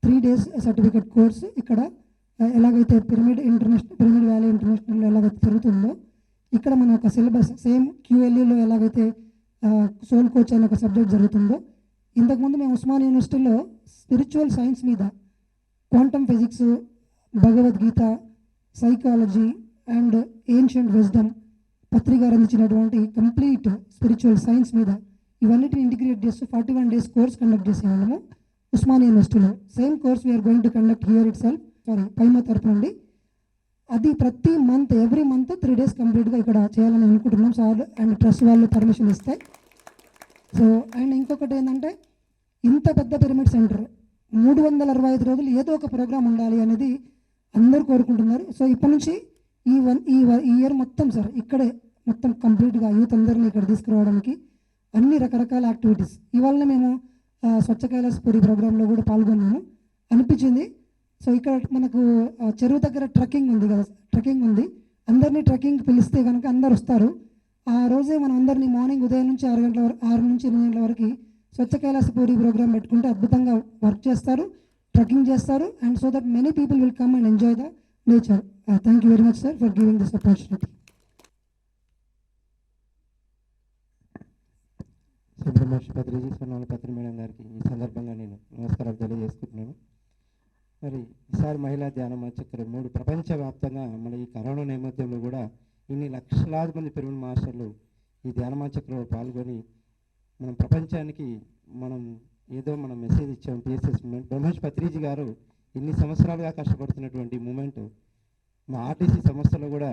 3 days సర్టిఫికెట్ కోర్స్ ఇక్కడ ఎలాగైతే పిరమిడ్ వ్యాలీ ఇంటర్నేషనల్లో ఎలాగైతే జరుగుతుందో, ఇక్కడ మన ఒక సిలబస్ సేమ్ QLEలో ఎలాగైతే సోల్ కోచ్ అనే ఒక సబ్జెక్ట్ జరుగుతుందో, ఇంతకుముందు మేము ఉస్మాన్ యూనివర్సిటీలో స్పిరిచువల్ సైన్స్ మీద quantum physics, Bhagavad Gita, psychology and ancient wisdom పత్రిక అందించినటువంటి కంప్లీట్ స్పిరిచువల్ సైన్స్ మీద ఇవన్నిటిని ఇంటిగ్రేట్ చేస్తూ 41 days కోర్స్ కండక్ట్ చేసేవాళ్ళము ఉస్మాన్ యూనివర్సిటీలో. Same course we are going to conduct here itself, పైమా తరపు నుండి. అది ప్రతి మంత్, ఎవ్రీ మంత్ 3 days కంప్లీట్గా ఇక్కడ చేయాలని అనుకుంటున్నాం సార్ అండ్ ట్రస్ట్ వాళ్ళు పర్మిషన్ ఇస్తాయి. సో అండ్ ఇంకొకటి ఏంటంటే, ఇంత పెద్ద పిరమిడ్ సెంటర్ 365 రోజులు ఏదో ఒక ప్రోగ్రామ్ ఉండాలి అనేది అందరూ కోరుకుంటున్నారు. సో ఇప్పటి నుంచి ఈ ఇయర్ మొత్తం సార్ ఇక్కడే మొత్తం కంప్లీట్గా యూత్ అందరినీ ఇక్కడ తీసుకురావడానికి అన్ని రకరకాల యాక్టివిటీస్. ఇవాళ మేము స్వచ్ఛ కైలాసపురి ప్రోగ్రాంలో కూడా పాల్గొన్నాము, అనిపించింది. సో ఇక్కడ మనకు చెరువు దగ్గర ట్రెక్కింగ్ ఉంది కదా, ట్రెక్కింగ్ ఉంది. అందరినీ ట్రెక్కింగ్ పిలిస్తే కనుక అందరు వస్తారు. ఆ రోజే మనం అందరినీ మార్నింగ్ ఉదయం నుంచి 6 నుంచి 8 గంటల వరకు స్వచ్ఛ కైలాసపురి ప్రోగ్రామ్ పెట్టుకుంటే అద్భుతంగా వర్క్ చేస్తారు, ట్రెక్కింగ్ చేస్తారు. And so that many people will come and enjoy the nature. Thank you very much sir for giving this opportunity.
Subrahmanya Patriji Sonala Patri madam గారికి ఈ సందర్భంగా నేను నమస్కారాలు తెలియజేసుకుంటున్నాను. మరి ఈసారి మహిళా ధ్యాన మహాచక్రం 3 ప్రపంచవ్యాప్తంగా మన ఈ కరోనా నేపథ్యంలో కూడా ఇన్ని లక్షలాది మంది పిరమిడ్ మాస్టర్లు ఈ ధ్యాన మహాచక్రంలో పాల్గొని మనం ప్రపంచానికి ఏదో మనం మెసేజ్ ఇచ్చాం. PSS మూమెంట్ బ్రహ్మేష్ పత్రిజీ గారు ఇన్ని సంవత్సరాలుగా కష్టపడుతున్నటువంటి మూమెంట్ మా ఆర్టీసీ సంస్థలో కూడా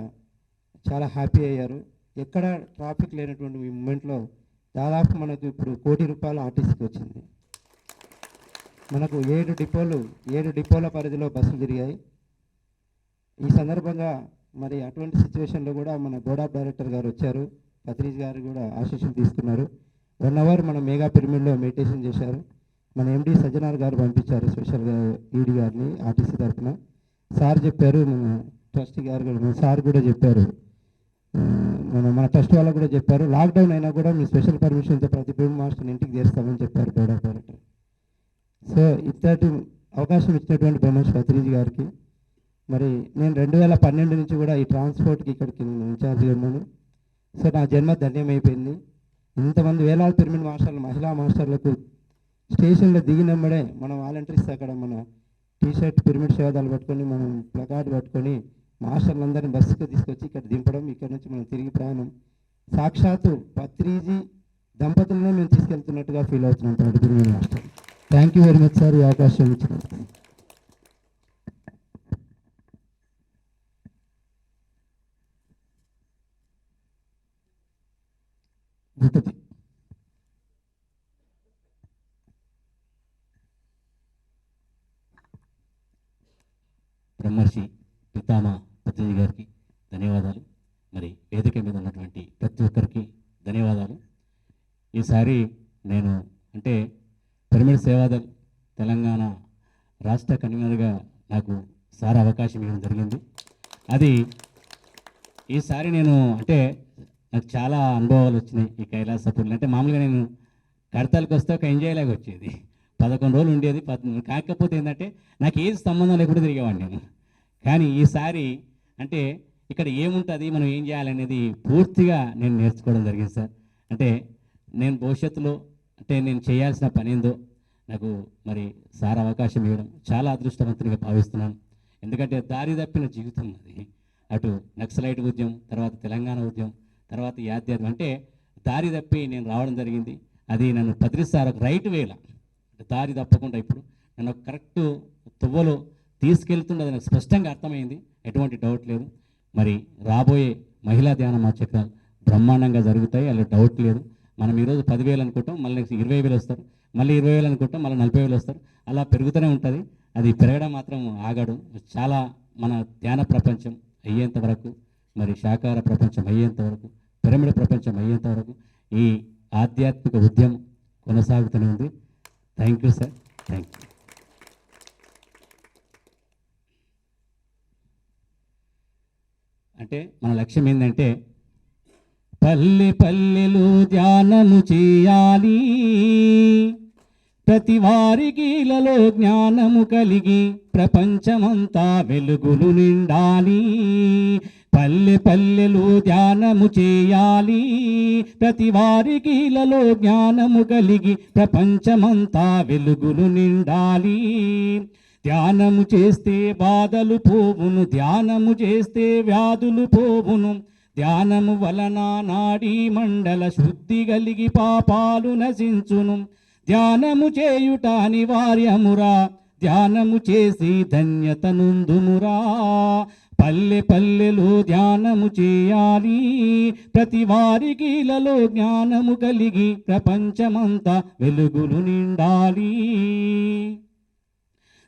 చాలా హ్యాపీ అయ్యారు. ఎక్కడ ట్రాఫిక్ లేనటువంటి ఈ మూమెంట్లో దాదాపు మనకు ఇప్పుడు ₹1 కోటి ఆర్టీసీకి వచ్చింది. మనకు 7 డిపోల పరిధిలో బస్సులు తిరిగాయి. ఈ సందర్భంగా మరి అటువంటి సిచ్యువేషన్లో కూడా మన బోర్డ్ ఆఫ్ డైరెక్టర్ గారు వచ్చారు, పత్రిజ్ గారు కూడా ఆశీస్సులు తీసుకున్నారు. 1 hour మన మెగా పిరమిడ్లో మెడిటేషన్ చేశారు. మన MD సజ్జనార్ గారు పంపించారు స్పెషల్గా ED గారిని ఆర్టీసీ తరఫున. సార్ చెప్పారు, మన ట్రస్టీ గారు కూడా, మన సార్ కూడా చెప్పారు, మన ట్రస్ట్ వాళ్ళకు కూడా చెప్పారు, లాక్డౌన్ అయినా కూడా మీ స్పెషల్ పర్మిషన్తో ప్రతి పిరమిడ్ మాస్టర్ని ఇంటికి చేస్తామని చెప్పారు బోర్డ్ ఆఫ్ డైరెక్టర్. సో ఇంతటి అవకాశం ఇచ్చినటువంటి బ్రహ్మేష్ పత్రిజీ గారికి మరి నేను 2012 నుంచి కూడా ఈ ట్రాన్స్పోర్ట్కి ఇక్కడికి నేను ఇన్ఛార్జ్గా ఉన్నాను. సో నా జన్మ ధన్యమైపోయింది. ఇంతమంది వేలాది పిరమిడ్ మాస్టర్లు, మహిళా మాస్టర్లకు స్టేషన్లో దిగినమ్మడే మన వాలంటీర్స్ అక్కడ మన టీషర్ట్ పిరమిడ్ సేవదాలు పట్టుకొని, మనం ప్లకార్డ్ పట్టుకొని మాస్టర్లందరినీ బస్సుకు తీసుకొచ్చి ఇక్కడ దింపడం, ఇక్కడ నుంచి మనం తిరిగి ప్రయాణం సాక్షాత్తు పత్రిజీ దంపతులనే మేము తీసుకెళ్తున్నట్టుగా ఫీల్ అవుతున్నాం pyramid master. Thank you very much sir ఈ అవకాశం ఇచ్చినందుకు.
గణపతి
బ్రహ్మర్షి పితామా పత్రిజీ గారికి ధన్యవాదాలు. వేదిక మీద ఉన్నటువంటి ప్రతి ఒక్కరికి ధన్యవాదాలు. ఈసారి నేను అంటే పిరమిడ్ సేవాదల్ తెలంగాణ రాష్ట్ర కన్వీనర్గా నాకు సార్ అవకాశం ఇవ్వడం జరిగింది. అది ఈసారి నేను అంటే నాకు చాలా అనుభవాలు వచ్చినాయి ఈ కైలాసపూర్లో. అంటే మామూలుగా నేను కడతాలకు వస్తే ఒక ఎంజాయ్ లాగా వచ్చేది, 11 రోజులు ఉండేది. కాకపోతే ఏంటంటే నాకు ఏది సంబంధం లేకుండా తిరిగేవాడిని నేను. కానీ ఈసారి అంటే ఇక్కడ ఏముంటుంది, మనం ఏం చేయాలనేది పూర్తిగా నేను నేర్చుకోవడం జరిగింది సార్. అంటే నేను భవిష్యత్తులో అంటే నేను చేయాల్సిన పని ఏందో నాకు మరి సార్ అవకాశం ఇవ్వడం చాలా అదృష్టవంతునిగా భావిస్తున్నాను. ఎందుకంటే దారి తప్పిన జీవితం అది. అటు నక్సలైట్ ఉద్యమం, తర్వాత తెలంగాణ ఉద్యమం, తర్వాత ఈ ఆధ్యాత్మం అంటే దారి తప్పి నేను రావడం జరిగింది. అది నన్ను పత్రిస్తారు ఒక రైట్ వేలా, దారి తప్పకుండా ఇప్పుడు నన్ను ఒక కరెక్ట్ తువ్వలో తీసుకెళ్తున్నది నాకు స్పష్టంగా అర్థమైంది, ఎటువంటి డౌట్ లేదు. మరి రాబోయే మహిళా ధ్యాన మహాచక్రాలు బ్రహ్మాండంగా జరుగుతాయి, అలా డౌట్ లేదు. మనం ఈరోజు 10,000 అనుకుంటాం, మళ్ళీ 20,000 వస్తారు, మళ్ళీ 20,000 అనుకుంటాం, మళ్ళీ 40,000 వస్తారు. అలా పెరుగుతూనే ఉంటుంది. అది పెరగడం మాత్రం ఆగడు. చాలా మన ధ్యాన ప్రపంచం అయ్యేంత వరకు, మరి శాకాహార ప్రపంచం అయ్యేంత వరకు, పిరమిడ్ ప్రపంచం అయ్యేంత వరకు ఈ ఆధ్యాత్మిక ఉద్యమం కొనసాగుతూనే ఉంది. Thank you sir, thank you. అంటే మన లక్ష్యం ఏంటంటే పల్లె పల్లెలు ధ్యానము చేయాలి, ప్రతి వారికి ఇలలో జ్ఞానము కలిగి ప్రపంచమంతా వెలుగులు నిండాలి. పల్లె పల్లెలు ధ్యానము చేయాలి, ప్రతి వారికి ఇలలో జ్ఞానము కలిగి ప్రపంచమంతా వెలుగులు నిండాలి. ధ్యానము చేస్తే బాధలు పోవును, ధ్యానము చేస్తే వ్యాధులు పోవును. ధ్యానము వలన నాడీ మండల శుద్ధి కలిగి పాపాలు నశించును. ధ్యానము చేయుట అనివార్యమురా, ధ్యానము చేసి ధన్యత నుందుమురా. పల్లె పల్లెలో ధ్యానము చేయాలి, ప్రతి వారికి ఇలలో జ్ఞానము కలిగి ప్రపంచమంతా వెలుగులు నిండాలి.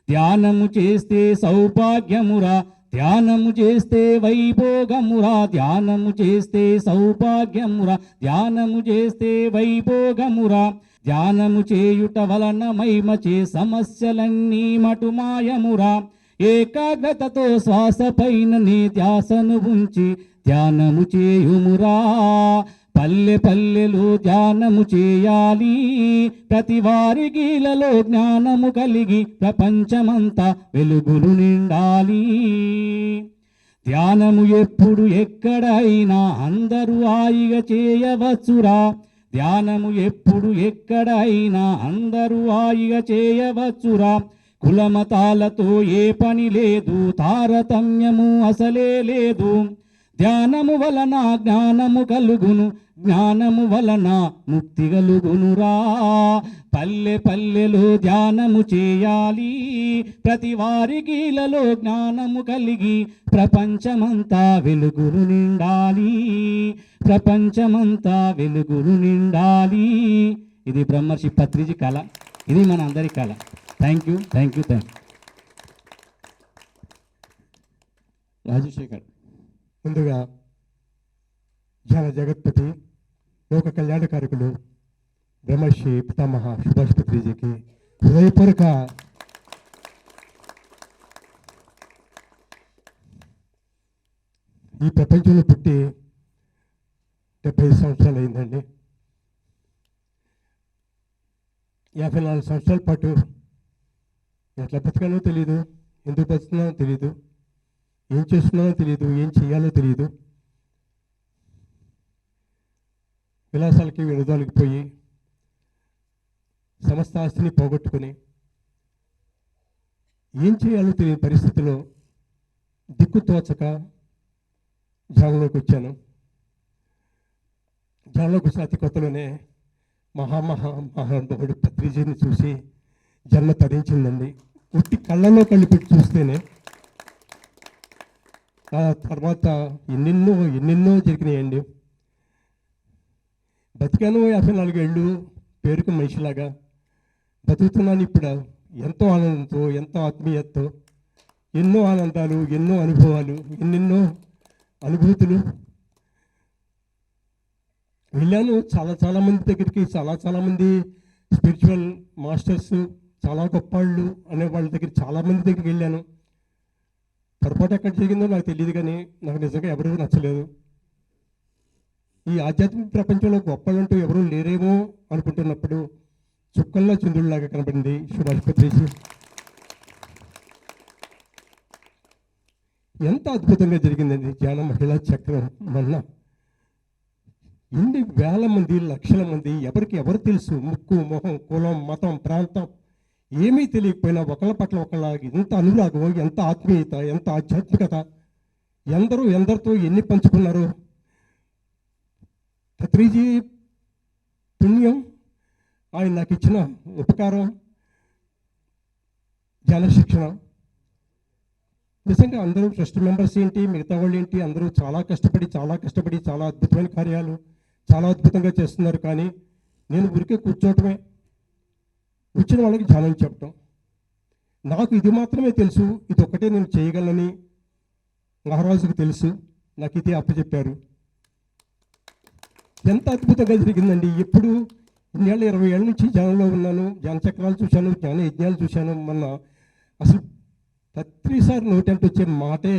ధ్యానము చేస్తే సౌభాగ్యమురా, ధ్యానము చేస్తే వైభోగమురా. ధ్యానము చేస్తే సౌభాగ్యమురా, ధ్యానము చేస్తే వైభోగమురా. ధ్యానము చేయుట వలన మైమచే సమస్యలన్నీ మటుమాయమురా. ఏకాగ్రతతో శ్వాస పైన నీ ధ్యాసను ఉంచి ధ్యానము చేయుమురా. పల్లె పల్లెలు ధ్యానము చేయాలి, ప్రతి వారికి ఇలలో జ్ఞానము కలిగి ప్రపంచమంతా వెలుగులు నిండాలి. ధ్యానము ఎప్పుడు ఎక్కడైనా అందరూ హాయిగా చేయవచ్చురా. ధ్యానము ఎప్పుడు ఎక్కడైనా అందరూ హాయిగా చేయవచ్చురా. కులమతాలతో ఏ పని లేదు, తారతమ్యము అసలే లేదు. ధ్యానము వలన జ్ఞానము కలుగును, జ్ఞానము వలన ముక్తి కలుగునురా. పల్లె పల్లెలో ధ్యానము చేయాలి, ప్రతి వారికి ఇలలో జ్ఞానము కలిగి ప్రపంచమంతా వెలుగులు నిండాలి. ప్రపంచమంతా వెలుగులు నిండాలి. ఇది బ్రహ్మర్షి పత్రిజీ కళ, ఇది మన అందరి కళ. Thank you, thank you, thank you.
Rajasekhar, ముందుగా ధ్యాన జగత్పతి లోక కళ్యాణకారకులు బ్రహ్మర్షి పితామహ సుభాష్ పత్రిజీకి హృదయపూర్వక ఈ ప్రపంచంలో పుట్టి 75 సంవత్సరాలు అయిందండి. 54 సంవత్సరాల పాటు ఎట్లా బతకాలో తెలియదు, ఎందుకు బతుకుతున్నానో తెలియదు, ఏం చేస్తున్నానో తెలియదు, ఏం చేయాలో తెలియదు. విలాసాలకి వినోదాలకి పోయి సమస్త ఆస్తిని పోగొట్టుకుని ఏం చేయాలో తెలియని పరిస్థితిలో దిక్కు తోచక ధ్యానంలోకి వచ్చాను. ధ్యానంలోకి వచ్చిన అతి కొత్తలోనే మహానుభావుడు పత్రిజీని చూసి జన్మ తరించిందండి. ఉట్టి కళ్ళలో కళ్ళు పెట్టి చూస్తేనే. ఆ తర్వాత ఎన్నెన్నో జరిగినాయండి. బతికాను 54 ఏళ్ళు పేరుకు మనిషిలాగా బతుకుతున్నాను. ఇప్పుడు ఎంతో ఆనందంతో, ఎంతో ఆత్మీయతతో, ఎన్నో ఆనందాలు, ఎన్నో అనుభవాలు, ఎన్నెన్నో అనుభూతులు. వెళ్ళాను చాలా మంది దగ్గరికి, చాలా మంది స్పిరిచువల్ మాస్టర్స్, చాలా గొప్పవాళ్ళు అనే వాళ్ళ దగ్గర చాలామంది దగ్గరికి వెళ్ళాను. పొరపాటు ఎక్కడ జరిగిందో నాకు తెలియదు, కానీ నాకు నిజంగా ఎవరూ నచ్చలేదు. ఈ ఆధ్యాత్మిక ప్రపంచంలో గొప్పలంటూ ఎవరూ లేరేమో అనుకుంటున్నప్పుడు చుక్కల్లో చంద్రుడిలాగా కనబడింది సుభాష్ పత్రిజీ. ఎంత అద్భుతంగా జరిగిందండి ధ్యాన మహిళా చక్రం. మొన్న ఎన్ని వేల మంది, లక్షల మంది, ఎవరు తెలుసు, ముక్కు మొహం, కులం, మతం, ప్రాంతం ఏమీ తెలియకపోయినా ఒకళ్ళ పట్ల ఒకళ్ళ ఎంత అనురాగం, ఎంత ఆత్మీయత, ఎంత ఆధ్యాత్మికత, ఎందరితో ఎన్ని పంచుకున్నారు. పత్రిజీ పుణ్యం, ఆయన నాకు ఇచ్చిన ఉపకారం, ధ్యాన శిక్షణ. నిజంగా అందరూ ట్రస్ట్ మెంబర్స్ ఏంటి, మిగతా వాళ్ళు ఏంటి, అందరూ చాలా కష్టపడి చాలా అద్భుతమైన కార్యాలు చాలా అద్భుతంగా చేస్తున్నారు. కానీ నేను ఊరికే కూర్చోవటమే, వచ్చిన వాళ్ళకి ధ్యానం చెప్పటం. నాకు ఇది మాత్రమే తెలుసు, ఇది ఒక్కటే నేను చేయగలనని మహారాజుకు తెలుసు. నాకు ఇదే అప్పచెప్పారు. ఎంత అద్భుతంగా జరిగిందండి. ఎప్పుడు ఇన్నేళ్ళ 20 ఏళ్ళ నుంచి ధ్యానంలో ఉన్నాను, ధ్యాన చక్రాలు చూశాను, జ్ఞాన యజ్ఞాలు చూశాను. మొన్న అసలు ప్రతిసారి నోటంటే వచ్చే మాటే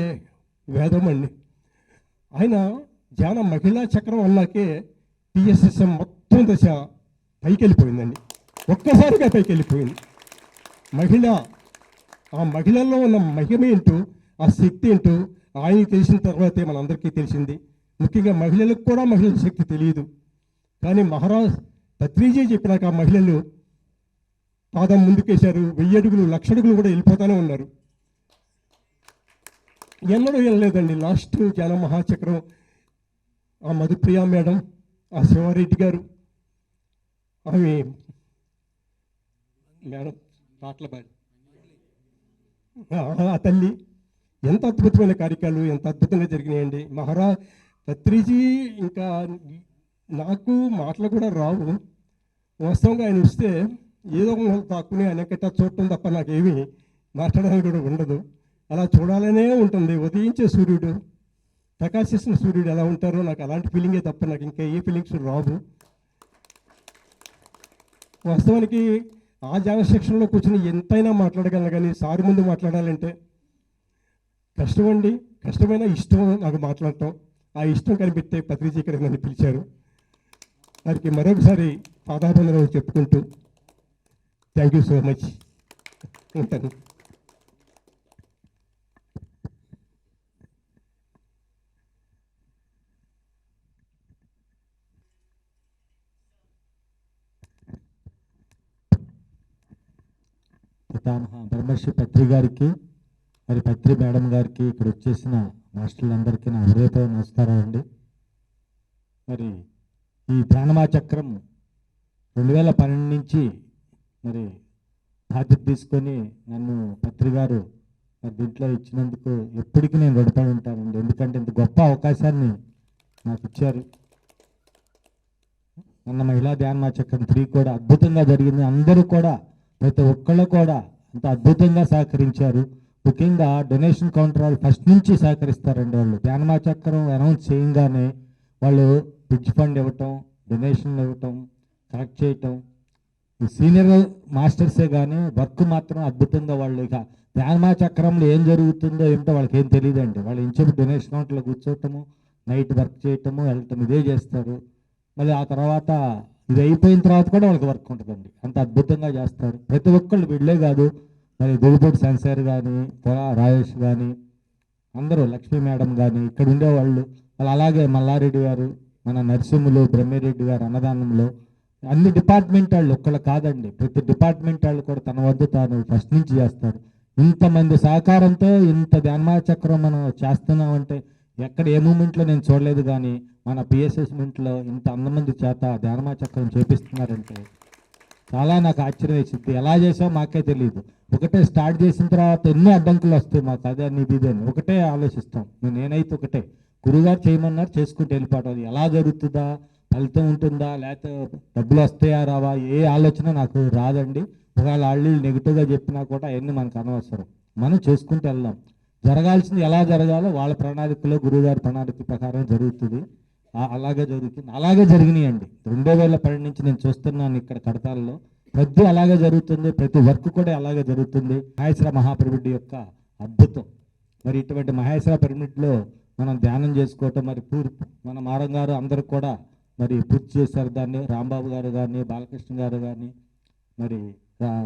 వేదం అండి. ఆయన ధ్యాన మహిళా చక్రం అన్నాకే పిఎస్ఎస్ఎం మొత్తం దశ పైకి వెళ్ళిపోయిందండి, ఒక్కసారిగా పైకి వెళ్ళిపోయింది. ఆ మహిళల్లో ఉన్న మహిమ ఏంటో, ఆ శక్తి ఏంటో ఆయనకి తెలిసిన తర్వాతే మనందరికీ తెలిసింది. ముఖ్యంగా మహిళలకు కూడా మహిళల శక్తి తెలియదు. కానీ మహారాజ్ పత్రిజీ చెప్పినాక ఆ మహిళలు పాదం ముందుకేశారు. 1000 అడుగులు, 1,00,000 అడుగులు కూడా వెళ్ళిపోతానే ఉన్నారు. ఎన్నడూ వెళ్ళలేదండి. లాస్ట్ జ్ఞాన మహాచక్రం ఆ మధుప్రియ మేడం, ఆ శివారెడ్డి గారు, ఆమె మేడం పాటలబాడి, ఆ తల్లి, ఎంత అద్భుతమైన కార్యక్రమాలు, ఎంత అద్భుతంగా జరిగినాయండి. మహారాజ్ పత్రిజీ ఇంకా నాకు మాటలు కూడా రావు. వాస్తవంగా ఆయన వస్తే ఏదో ఒక తాక్కుని ఆయనకట్ట చూడటం తప్ప నాకేమీ మాట్లాడడానికి కూడా ఉండదు. అలా చూడాలనే ఉంటుంది. ఉదయించే సూర్యుడు, ప్రకాశిస్తున్న సూర్యుడు ఎలా ఉంటారో నాకు అలాంటి ఫీలింగే తప్ప నాకు ఇంకా ఏ ఫీలింగ్స్ రావు. వాస్తవానికి ఆ ధ్యాన సెక్షన్లో కూర్చొని ఎంతైనా మాట్లాడగలను, కానీ సార్ ముందు మాట్లాడాలంటే కష్టం అండి. కష్టమైన ఇష్టం నాకు మాట్లాడటం. ఆ ఇష్టం కనిపెట్టే పత్రిజీ ఇక్కడ నన్ను పిలిచారు. వారికి మరొకసారి పాదాభివందనాలు చెప్పుకుంటూ థ్యాంక్ యూ సో మచ్. ఉంటాను.
పితామహ బ్రహ్మర్షి పత్రి గారికి, మరి పత్రి మేడం గారికి, ఇక్కడ వచ్చేసిన మాస్టర్లందరికీ నా హృదయపూర్వక నమస్కారం అండి. మరి ఈ ధ్యానమా చక్రం 2012 నుంచి మరి బాధ్యత తీసుకొని నన్ను పత్రి గారు మరి దీంట్లో ఇచ్చినందుకు ఎప్పటికీ నేను రుణపడి ఉంటానండి. ఎందుకంటే ఇంత గొప్ప అవకాశాన్ని నాకు ఇచ్చారు. మొన్న మహిళా ధ్యానమా చక్రం 3 కూడా అద్భుతంగా జరిగింది. అందరూ కూడా, ప్రతి ఒక్కళ్ళు కూడా అంత అద్భుతంగా సహకరించారు. ముఖ్యంగా డొనేషన్ కౌంటర్ వాళ్ళు ఫస్ట్ నుంచి సహకరిస్తారండి. వాళ్ళు ధ్యానమా చక్రం అనౌన్స్ చేయగానే వాళ్ళు పిచ్ ఫండ్ ఇవ్వటం, డొనేషన్లు ఇవ్వటం, కలెక్ట్ చేయటం. ఈ సీనియర్ మాస్టర్సే కానీ వర్క్ మాత్రం అద్భుతంగా వాళ్ళు, ఇక ధ్యానమా చక్రంలో ఏం జరుగుతుందో ఏమిటో వాళ్ళకి ఏం తెలియదండి. వాళ్ళు ఇంచెపు డొనేషన్ కౌంటర్లో కూర్చోవటము, నైట్ వర్క్ చేయటము, వెళ్ళటం, ఇదే చేస్తారు. మళ్ళీ ఆ తర్వాత ఇది అయిపోయిన తర్వాత కూడా వాళ్ళకి వర్క్ ఉంటుందండి. అంత అద్భుతంగా చేస్తారు. ప్రతి ఒక్కళ్ళు వీళ్ళే కాదు, మరి దులిపూడి సెన్సార్ కానీ, రాజేష్ కానీ, అందరూ లక్ష్మీ మేడం కానీ, ఇక్కడ ఉండేవాళ్ళు వాళ్ళు, అలాగే మల్లారెడ్డి గారు, మన నరసింహులు, బ్రహ్మిరెడ్డి గారు అన్నదానంలో, అన్ని డిపార్ట్మెంట్ వాళ్ళు ఒక్కళ్ళు కాదండి, ప్రతి డిపార్ట్మెంట్ వాళ్ళు కూడా తన వద్ద తాను ఫస్ట్ నుంచి చేస్తారు. ఇంతమంది సహకారంతో ఇంత ధ్యానమా చక్రం మనం చేస్తున్నామంటే ఎక్కడ ఏ మూమెంట్లో నేను చూడలేదు. కానీ మన పిఎస్ఎస్ మూమెంట్లో ఇంత అంతమంది చేత ధ్యానమా చక్రం చేపిస్తున్నారంటే చాలా నాకు ఆశ్చర్యం వేసింది. ఎలా చేసామో మాకే తెలియదు. ఒకటే స్టార్ట్ చేసిన తర్వాత ఎన్నో అడ్డంకులు వస్తాయి మాకు, అదే అని ఇదని ఒకటే ఆలోచిస్తాం. నేనైతే ఒకటే, గురుగారు చేయమన్నారు, చేసుకుంటూ వెళ్ళిపోవడం. అది ఎలా జరుగుతుందా, ఫలితం ఉంటుందా, లేకపోతే డబ్బులు వస్తాయా రావా, ఏ ఆలోచన నాకు రాదండి. ఒకవేళ వాళ్ళు నెగిటివ్గా చెప్పినా కూడా అవన్నీ మనకు అనవసరం. మనం చేసుకుంటూ వెళ్దాం. జరగాల్సింది ఎలా జరగాలో వాళ్ళ ప్రణాళికలో, గురువుగారి ప్రణాళిక ప్రకారం జరుగుతుంది. అలాగే జరుగుతుంది, అలాగే జరిగినాయండి. 2010 నుంచి నేను చూస్తున్నాను ఇక్కడ కడతాల్లో ప్రతి అలాగే జరుగుతుంది, ప్రతి వర్క్ కూడా అలాగే జరుగుతుంది. మహేశ్వర మహాపిరమిడ్ యొక్క అద్భుతం. మరి ఇటువంటి మహేశ్వర పిరమిడ్లో మనం ధ్యానం చేసుకోవటం మరి మన మారం గారు అందరూ కూడా మరి పూర్తి చేశారు దాన్ని. రాంబాబు గారు కానీ, బాలకృష్ణ గారు కానీ, మరి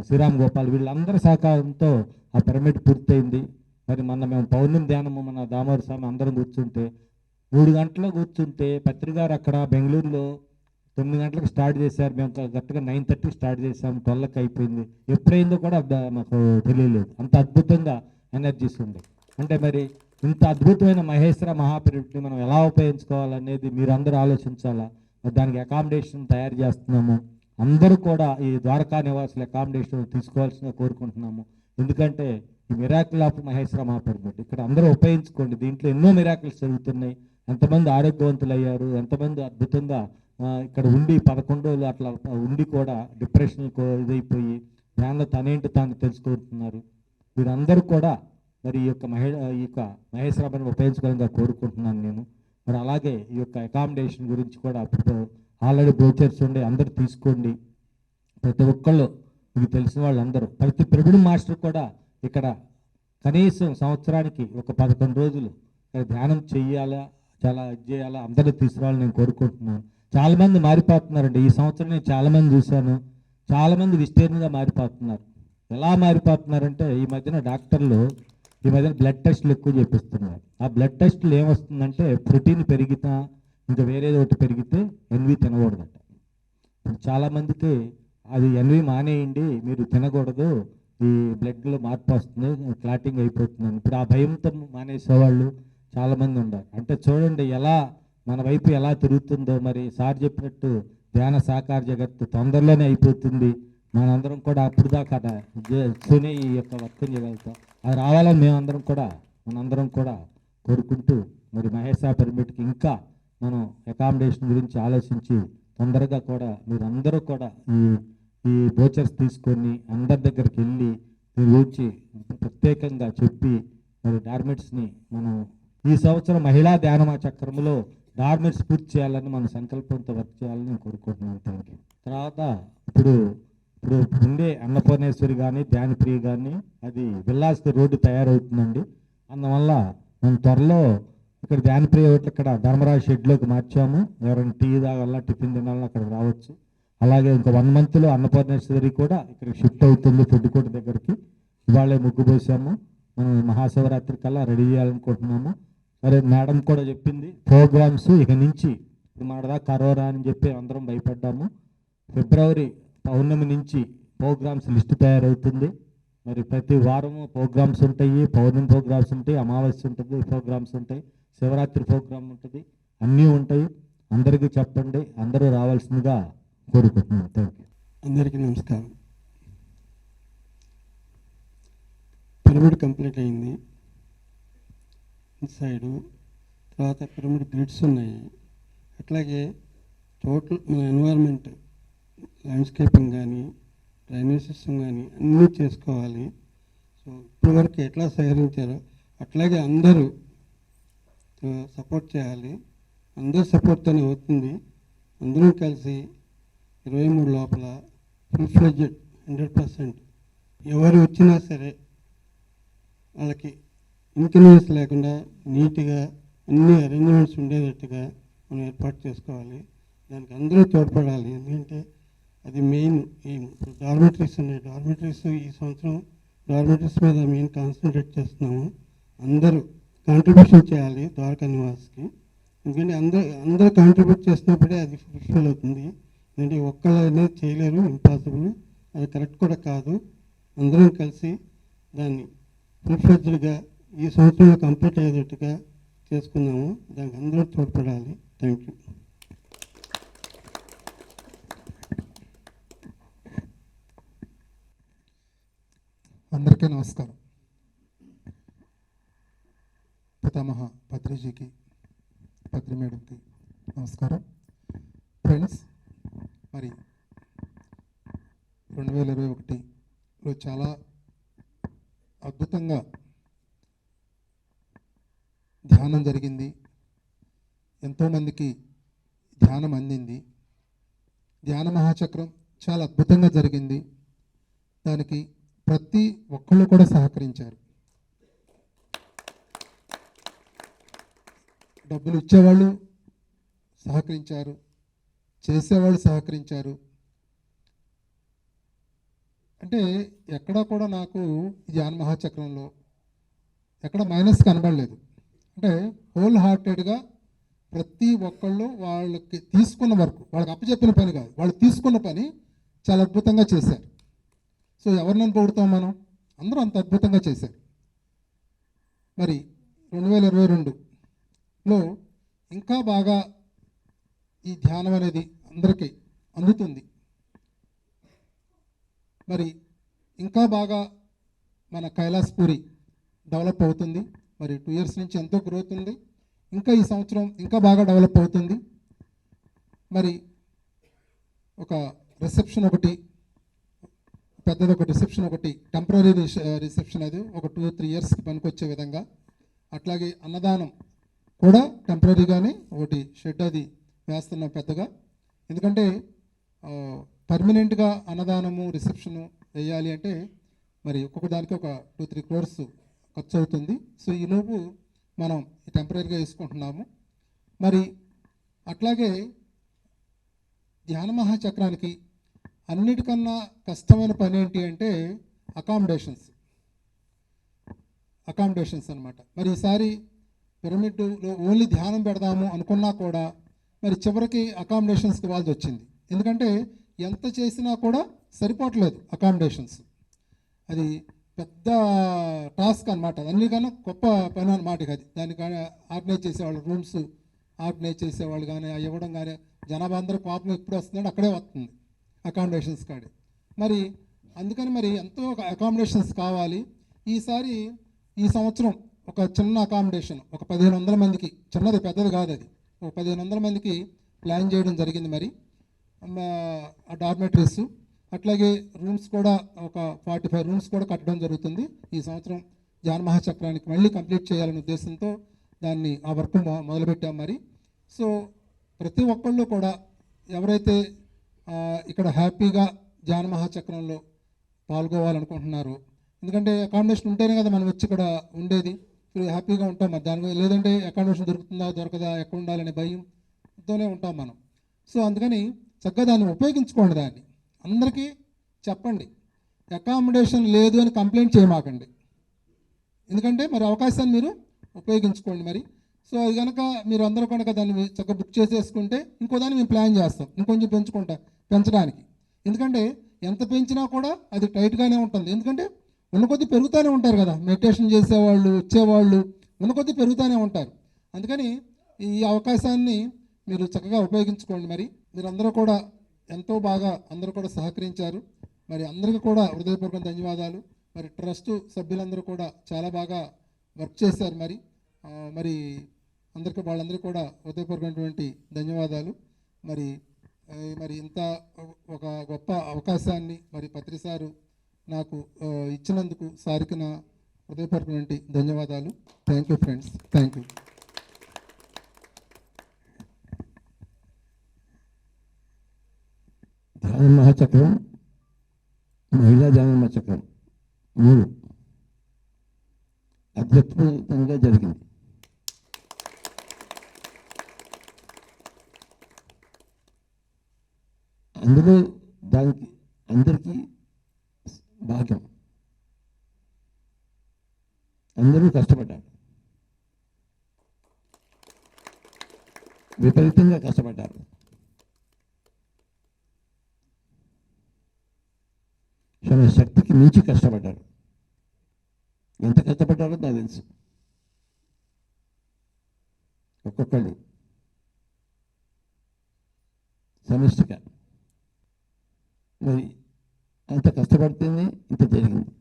శ్రీరామ్ గోపాల్ వీళ్ళందరి సహకారంతో ఆ పిరమిడ్ పూర్తయింది. మరి మేము పౌర్ణమి ధ్యానము మన దామోదర స్వామి అందరం కూర్చుంటే 3 గంటలు కూర్చుంటే పత్రి గారు అక్కడ బెంగళూరులో 9 గంటలకు స్టార్ట్ చేశారు. మేము కరెక్ట్గా 9:30 స్టార్ట్ చేసాము, 12కి అయిపోయింది. ఎప్పుడైందో కూడా మాకు తెలియలేదు. అంత అద్భుతంగా ఎనర్జీస్ ఉంది. అంటే మరి ఇంత అద్భుతమైన మహేశ్వర మహాపిరమిడ్ని మనం ఎలా ఉపయోగించుకోవాలనేది మీరందరూ ఆలోచించాలా. దానికి అకామిడేషన్ తయారు చేస్తున్నాము. అందరూ కూడా ఈ ద్వారకా నివాసుల అకామిడేషన్ తీసుకోవాల్సిందిగా కోరుకుంటున్నాము. ఎందుకంటే ఈ మిరాకిల్ ఆఫ్ మహేశ్వర మహాపిరమిడ్ ఇక్కడ అందరూ ఉపయోగించుకోండి. దీంట్లో ఎన్నో మిరాకిల్స్ జరుగుతున్నాయి. ఎంతమంది ఆరోగ్యవంతులు అయ్యారు, ఎంతమంది అద్భుతంగా ఇక్కడ ఉండి 11 రోజులు అట్లా ఉండి కూడా డిప్రెషన్ ఇదైపోయి దానిలో తనేంటి తాను తెలుసుకుంటున్నారు. వీరందరూ కూడా మరి ఈ యొక్క మహేశ్వర మహాపిరమిడ్ ఉపయోగించుకోవాలని కోరుకుంటున్నాను నేను. మరి అలాగే ఈ యొక్క అకామిడేషన్ గురించి కూడా ఆల్రెడీ బ్రోచర్స్ ఉండే అందరూ తీసుకోండి. ప్రతి ఒక్కళ్ళు మీకు తెలిసిన వాళ్ళందరూ ప్రతి పిరమిడ్ మాస్టర్ కూడా ఇక్కడ కనీసం సంవత్సరానికి ఒక 11 రోజులు ఇక్కడ ధ్యానం చెయ్యాలా, చాలా చేయాలా, అందరూ తీసుకురావాలని నేను కోరుకుంటున్నాను. చాలామంది మారిపోతున్నారండి. ఈ సంవత్సరం నేను చాలామంది చూశాను, చాలామంది విస్తీర్ణంగా మారిపోతున్నారు. ఎలా మారిపోతున్నారంటే ఈ మధ్యన డాక్టర్లు బ్లడ్ టెస్టులు ఎక్కువ చేపిస్తున్నారు. ఆ బ్లడ్ టెస్టులు ఏమొస్తుందంటే ప్రోటీన్ పెరిగినా ఇంకా వేరేది ఒకటి పెరిగితే ఎన్వి తినకూడదట. చాలామందికి అది ఎన్వి మానేయండి, మీరు తినకూడదు, ఈ బ్లడ్లో మార్పు వస్తుంది, క్లాటింగ్ అయిపోతుందని ఇప్పుడు ఆ భయంతో మానేసేవాళ్ళు చాలామంది ఉన్నారు. అంటే చూడండి ఎలా మన వైపు ఎలా తిరుగుతుందో. మరి సార్ చెప్పినట్టు ధ్యాన సాకార జగత్తు తొందరలోనే అయిపోతుంది. మనందరం కూడా అప్పుడు దాకా చూనే ఈ యొక్క వర్క్ చేయగలుగుతాం. అది రావాలని మనందరం కూడా కోరుకుంటూ మరి మహేశ్వర పిరమిడ్కి ఇంకా మనం అకామిడేషన్ గురించి ఆలోచించి తొందరగా కూడా మీరందరూ కూడా ఈ వోచర్స్ తీసుకొని అందరి దగ్గరికి వెళ్ళి మీరు వచ్చి ప్రత్యేకంగా చెప్పి మరి డార్మెట్స్ని మనం ఈ సంవత్సరం మహిళా ధ్యానమా చక్రంలో డార్మెట్స్ పూర్తి చేయాలని మన సంకల్పంతో వర్క్ చేయాలని నేను కోరుకుంటున్నాను. Thank you. తర్వాత ఇప్పుడు ఉండే అన్నపూర్ణేశ్వరి కానీ ధ్యానప్రియ కానీ అది విల్లాస్ రోడ్డు తయారవుతుందండి. అందువల్ల మనం త్వరలో ఇక్కడ ధ్యానప్రియ ఒకటి ఇక్కడ ధర్మరాజు షెడ్లోకి మార్చాము. ఎవరైనా టీ తాగాలన్నా టిఫిన్ తినాలన్నా అక్కడ రావచ్చు. అలాగే ఇంకా 1 మంత్లో అన్నపూర్ణేశ్వరి కూడా ఇక్కడ షిఫ్ట్ అవుతుంది ఫుడ్ కోర్ట్ దగ్గరికి. ఇవాళే ముగ్గు పోసాము. మనం మహాశివరాత్రి కల్లా రెడీ చేయాలనుకుంటున్నాము. మరి మేడం కూడా చెప్పింది ప్రోగ్రామ్స్ ఇక నుంచి ఇప్పుడు మనదా కరోనా అని చెప్పి అందరం భయపడ్డాము. ఫిబ్రవరి పౌర్ణమి నుంచి ప్రోగ్రామ్స్ లిస్ట్ తయారవుతుంది. మరి ప్రతి వారము ప్రోగ్రామ్స్ ఉంటాయి, పౌర్ణమి ప్రోగ్రామ్స్ ఉంటాయి, అమావాస్య ఉంటుంది ప్రోగ్రామ్స్ ఉంటాయి, శివరాత్రి ప్రోగ్రామ్ ఉంటుంది, అన్నీ ఉంటాయి. అందరికీ చెప్పండి, అందరూ రావాల్సిందిగా కోరుకుంటున్నాను. Thank you.
అందరికీ నమస్కారం. పిరమిడ్ కంప్లీట్ అయింది ఇన్సైడు. తర్వాత పిరమిడ్ గ్రిడ్స్ ఉన్నాయి. అట్లాగే టోటల్ మన ఎన్వైర్న్మెంట్ ల్యాండ్స్కేపింగ్ కానీ డ్రైనేజ్ సిస్టమ్ కానీ అన్నీ చేసుకోవాలి. సో ఇప్పటి వరకు ఎట్లా సహకరించారో అట్లాగే అందరూ సపోర్ట్ చేయాలి. అందరూ సపోర్ట్తోనే అవుతుంది. అందరం కలిసి 23 లోపల ఫుల్ ఫ్లెడ్జెడ్ 100% ఎవరు వచ్చినా సరే వాళ్ళకి ఇన్కన్వీనియన్స్ లేకుండా నీట్గా అన్ని అరేంజ్మెంట్స్ ఉండేటట్టుగా మనం ఏర్పాటు చేసుకోవాలి. దానికి అందరూ తోడ్పడాలి. ఎందుకంటే అది మెయిన్ ఎయిమ్. ఇప్పుడు డార్మెటరీస్ ఉన్నాయి. డార్మెటరీస్ ఈ సంవత్సరం డార్మెటరీస్ మీద మెయిన్ కాన్సన్ట్రేట్ చేస్తున్నాము. అందరూ కాంట్రిబ్యూషన్ చేయాలి ద్వారకా నివాస్కి. ఎందుకంటే అందరూ కాంట్రిబ్యూట్ చేసినప్పుడే అది ఫుల్ఫిల్ అవుతుంది. ఎందుకంటే ఒక్కళ్ళు అనేది చేయలేరు, ఇంపాసిబుల్. అది కరెక్ట్ కూడా కాదు. అందరం కలిసి దాన్ని ఫుల్ఫిల్డ్గా ఈ సంవత్సరంలో కంప్లీట్ అయ్యేటట్టుగా చేసుకున్నాము. దానికి అందరూ తోడ్పడాలి. Thank you.
అందరికీ నమస్కారం. పితామహ పత్రిజీకి, పత్రి మేడంకి నమస్కారం. ఫ్రెండ్స్, మరి 2021లో చాలా అద్భుతంగా ధ్యానం జరిగింది. ఎంతోమందికి ధ్యానం అందింది. ధ్యాన మహాచక్రం చాలా అద్భుతంగా జరిగింది. దానికి ప్రతి ఒక్కళ్ళు కూడా సహకరించారు. డబ్బులు ఇచ్చేవాళ్ళు సహకరించారు, చేసేవాళ్ళు సహకరించారు. అంటే ఎక్కడా కూడా నాకు ఈ ధ్యాన మహాచక్రంలో ఎక్కడ మైనస్ కనబడలేదు. అంటే హోల్ హార్టెడ్గా ప్రతి ఒక్కళ్ళు వాళ్ళకి తీసుకున్న వర్క్, వాళ్ళకి అప్పచెప్పిన పని కాదు, వాళ్ళు తీసుకున్న పని చాలా అద్భుతంగా చేశారు. సో ఎవరినైనా పొగుడుతాం మనం, అందరూ అంత అద్భుతంగా చేశారు. మరి 2022లో ఇంకా బాగా ఈ ధ్యానం అనేది అందరికీ అందుతుంది. మరి ఇంకా బాగా మన కైలాసపురి డెవలప్ అవుతుంది. మరి 2 years నుంచి ఎంతో గ్రోత్ ఉంది. ఇంకా ఈ సంవత్సరం ఇంకా బాగా డెవలప్ అవుతుంది. మరి ఒక రిసెప్షన్ ఒకటి, పెద్దది ఒక రిసెప్షన్ ఒకటి, టెంపరీ రిసెప్షన్, అది ఒక 2-3 yearsకి పనికొచ్చే విధంగా. అట్లాగే అన్నదానం కూడా టెంపరీగానే ఒకటి షెడ్ అది వేస్తున్నాం పెద్దగా. ఎందుకంటే పర్మనెంట్గా అన్నదానము రిసెప్షను వేయాలి అంటే మరి ఒక్కొక్క దానికి ఒక 2-3 crores ఖర్చు అవుతుంది. సో ఈలోపు మనం టెంపరీగా వేసుకుంటున్నాము. మరి అట్లాగే ధ్యాన మహాచక్రానికి అన్నిటికన్నా కష్టమైన పని ఏంటి అంటే అకామిడేషన్స్ అన్నమాట. మరి ఈసారి పిరమిడ్లో ఓన్లీ ధ్యానం పెడదాము అనుకున్నా కూడా మరి చివరికి అకామిడేషన్స్కి ఇవ్వాల్సి వచ్చింది. ఎందుకంటే ఎంత చేసినా కూడా సరిపోవట్లేదు అకామిడేషన్స్. అది పెద్ద టాస్క్ అనమాట. అన్నికన్నా గొప్ప పని అనమాట. అది దానికి ఆర్గనైజ్ చేసేవాళ్ళు, రూమ్స్ ఆర్గనైజ్ చేసేవాళ్ళు కానీ అవి ఇవ్వడం కానీ, జనాభా అందరూ కోపం ఎప్పుడు వస్తుందంటే అక్కడే వస్తుంది అకామిడేషన్స్ కాడే. మరి అందుకని మరి ఎంతో అకామిడేషన్స్ కావాలి. ఈసారి ఈ సంవత్సరం ఒక చిన్న అకామిడేషన్ ఒక 1500 మందికి, చిన్నది పెద్దది కాదు, అది ఒక 1500 మందికి ప్లాన్ చేయడం జరిగింది. మరి డార్మెటరీస్ అట్లాగే రూమ్స్ కూడా ఒక 45 రూమ్స్ కూడా కట్టడం జరుగుతుంది. ఈ సంవత్సరం ధ్యాన మహాచక్రానికి మళ్ళీ కంప్లీట్ చేయాలనే ఉద్దేశంతో దాన్ని ఆ వర్క్ మొదలుపెట్టాం. మరి సో ప్రతి ఒక్కళ్ళు కూడా ఎవరైతే ఇక్కడ హ్యాపీగా ధ్యాన మహాచక్రంలో పాల్గొవాలనుకుంటున్నారో, ఎందుకంటే అకామిడేషన్ ఉంటేనే కదా మనం వచ్చి ఇక్కడ ఉండేది, హ్యాపీగా ఉంటాం. మరి దాని లేదంటే అకామిడేషన్ దొరుకుతుందా దొరకదా, ఎక్కడ ఉండాలనే భయంతోనే ఉంటాం మనం. సో అందుకని చక్కగా దాన్ని ఉపయోగించుకోండి, దాన్ని అందరికీ చెప్పండి. అకామిడేషన్ లేదు అని కంప్లైంట్ చేయమాకండి, ఎందుకంటే మరి అవకాశాన్ని మీరు ఉపయోగించుకోండి. మరి సో అది కనుక మీరు అందరూ కనుక దాన్ని చక్కగా బుక్ చేసేసుకుంటే ఇంకో దాన్ని మేము ప్లాన్ చేస్తాం ఇంకొంచెం పెంచడానికి. ఎందుకంటే ఎంత పెంచినా కూడా అది టైట్గానే ఉంటుంది. ఎందుకంటే ఉన్న కొద్దీ పెరుగుతూనే ఉంటారు కదా, మెడిటేషన్ చేసేవాళ్ళు వచ్చేవాళ్ళు ఉన్న కొద్దీ పెరుగుతూనే ఉంటారు. అందుకని ఈ అవకాశాన్ని మీరు చక్కగా ఉపయోగించుకోండి. మరి మీరందరూ కూడా ఎంతో బాగా అందరూ కూడా సహకరించారు. మరి అందరికీ కూడా హృదయపూర్వక ధన్యవాదాలు. మరి ట్రస్ట్ సభ్యులందరూ కూడా చాలా బాగా వర్క్ చేశారు. మరి వాళ్ళందరికీ కూడా హృదయపూర్వకమైనటువంటి ధన్యవాదాలు. మరి ఇంత ఒక గొప్ప అవకాశాన్ని మరి పత్రి సారు నాకు ఇచ్చినందుకు సారికి నా హృదయపూర్వకమైనటువంటి ధన్యవాదాలు. Thank you friends, thank you.
ధ్యాన మహాచక్రం, మహిళా ధ్యాన మహాచక్రం 3 అద్భుతంగా జరిగింది. అందులో దానికి అందరికీ భాగ్యం, అందరూ కష్టపడ్డారు, విపరీతంగా కష్టపడ్డారు. తమ శక్తికి మించి కష్టపడ్డారు. ఎంత కష్టపడ్డారో నాకు తెలుసు. ఒక్కొక్కళ్ళు సమిష్టిగా మరి అంత కష్టపడితేనే ఇంత జరిగింది.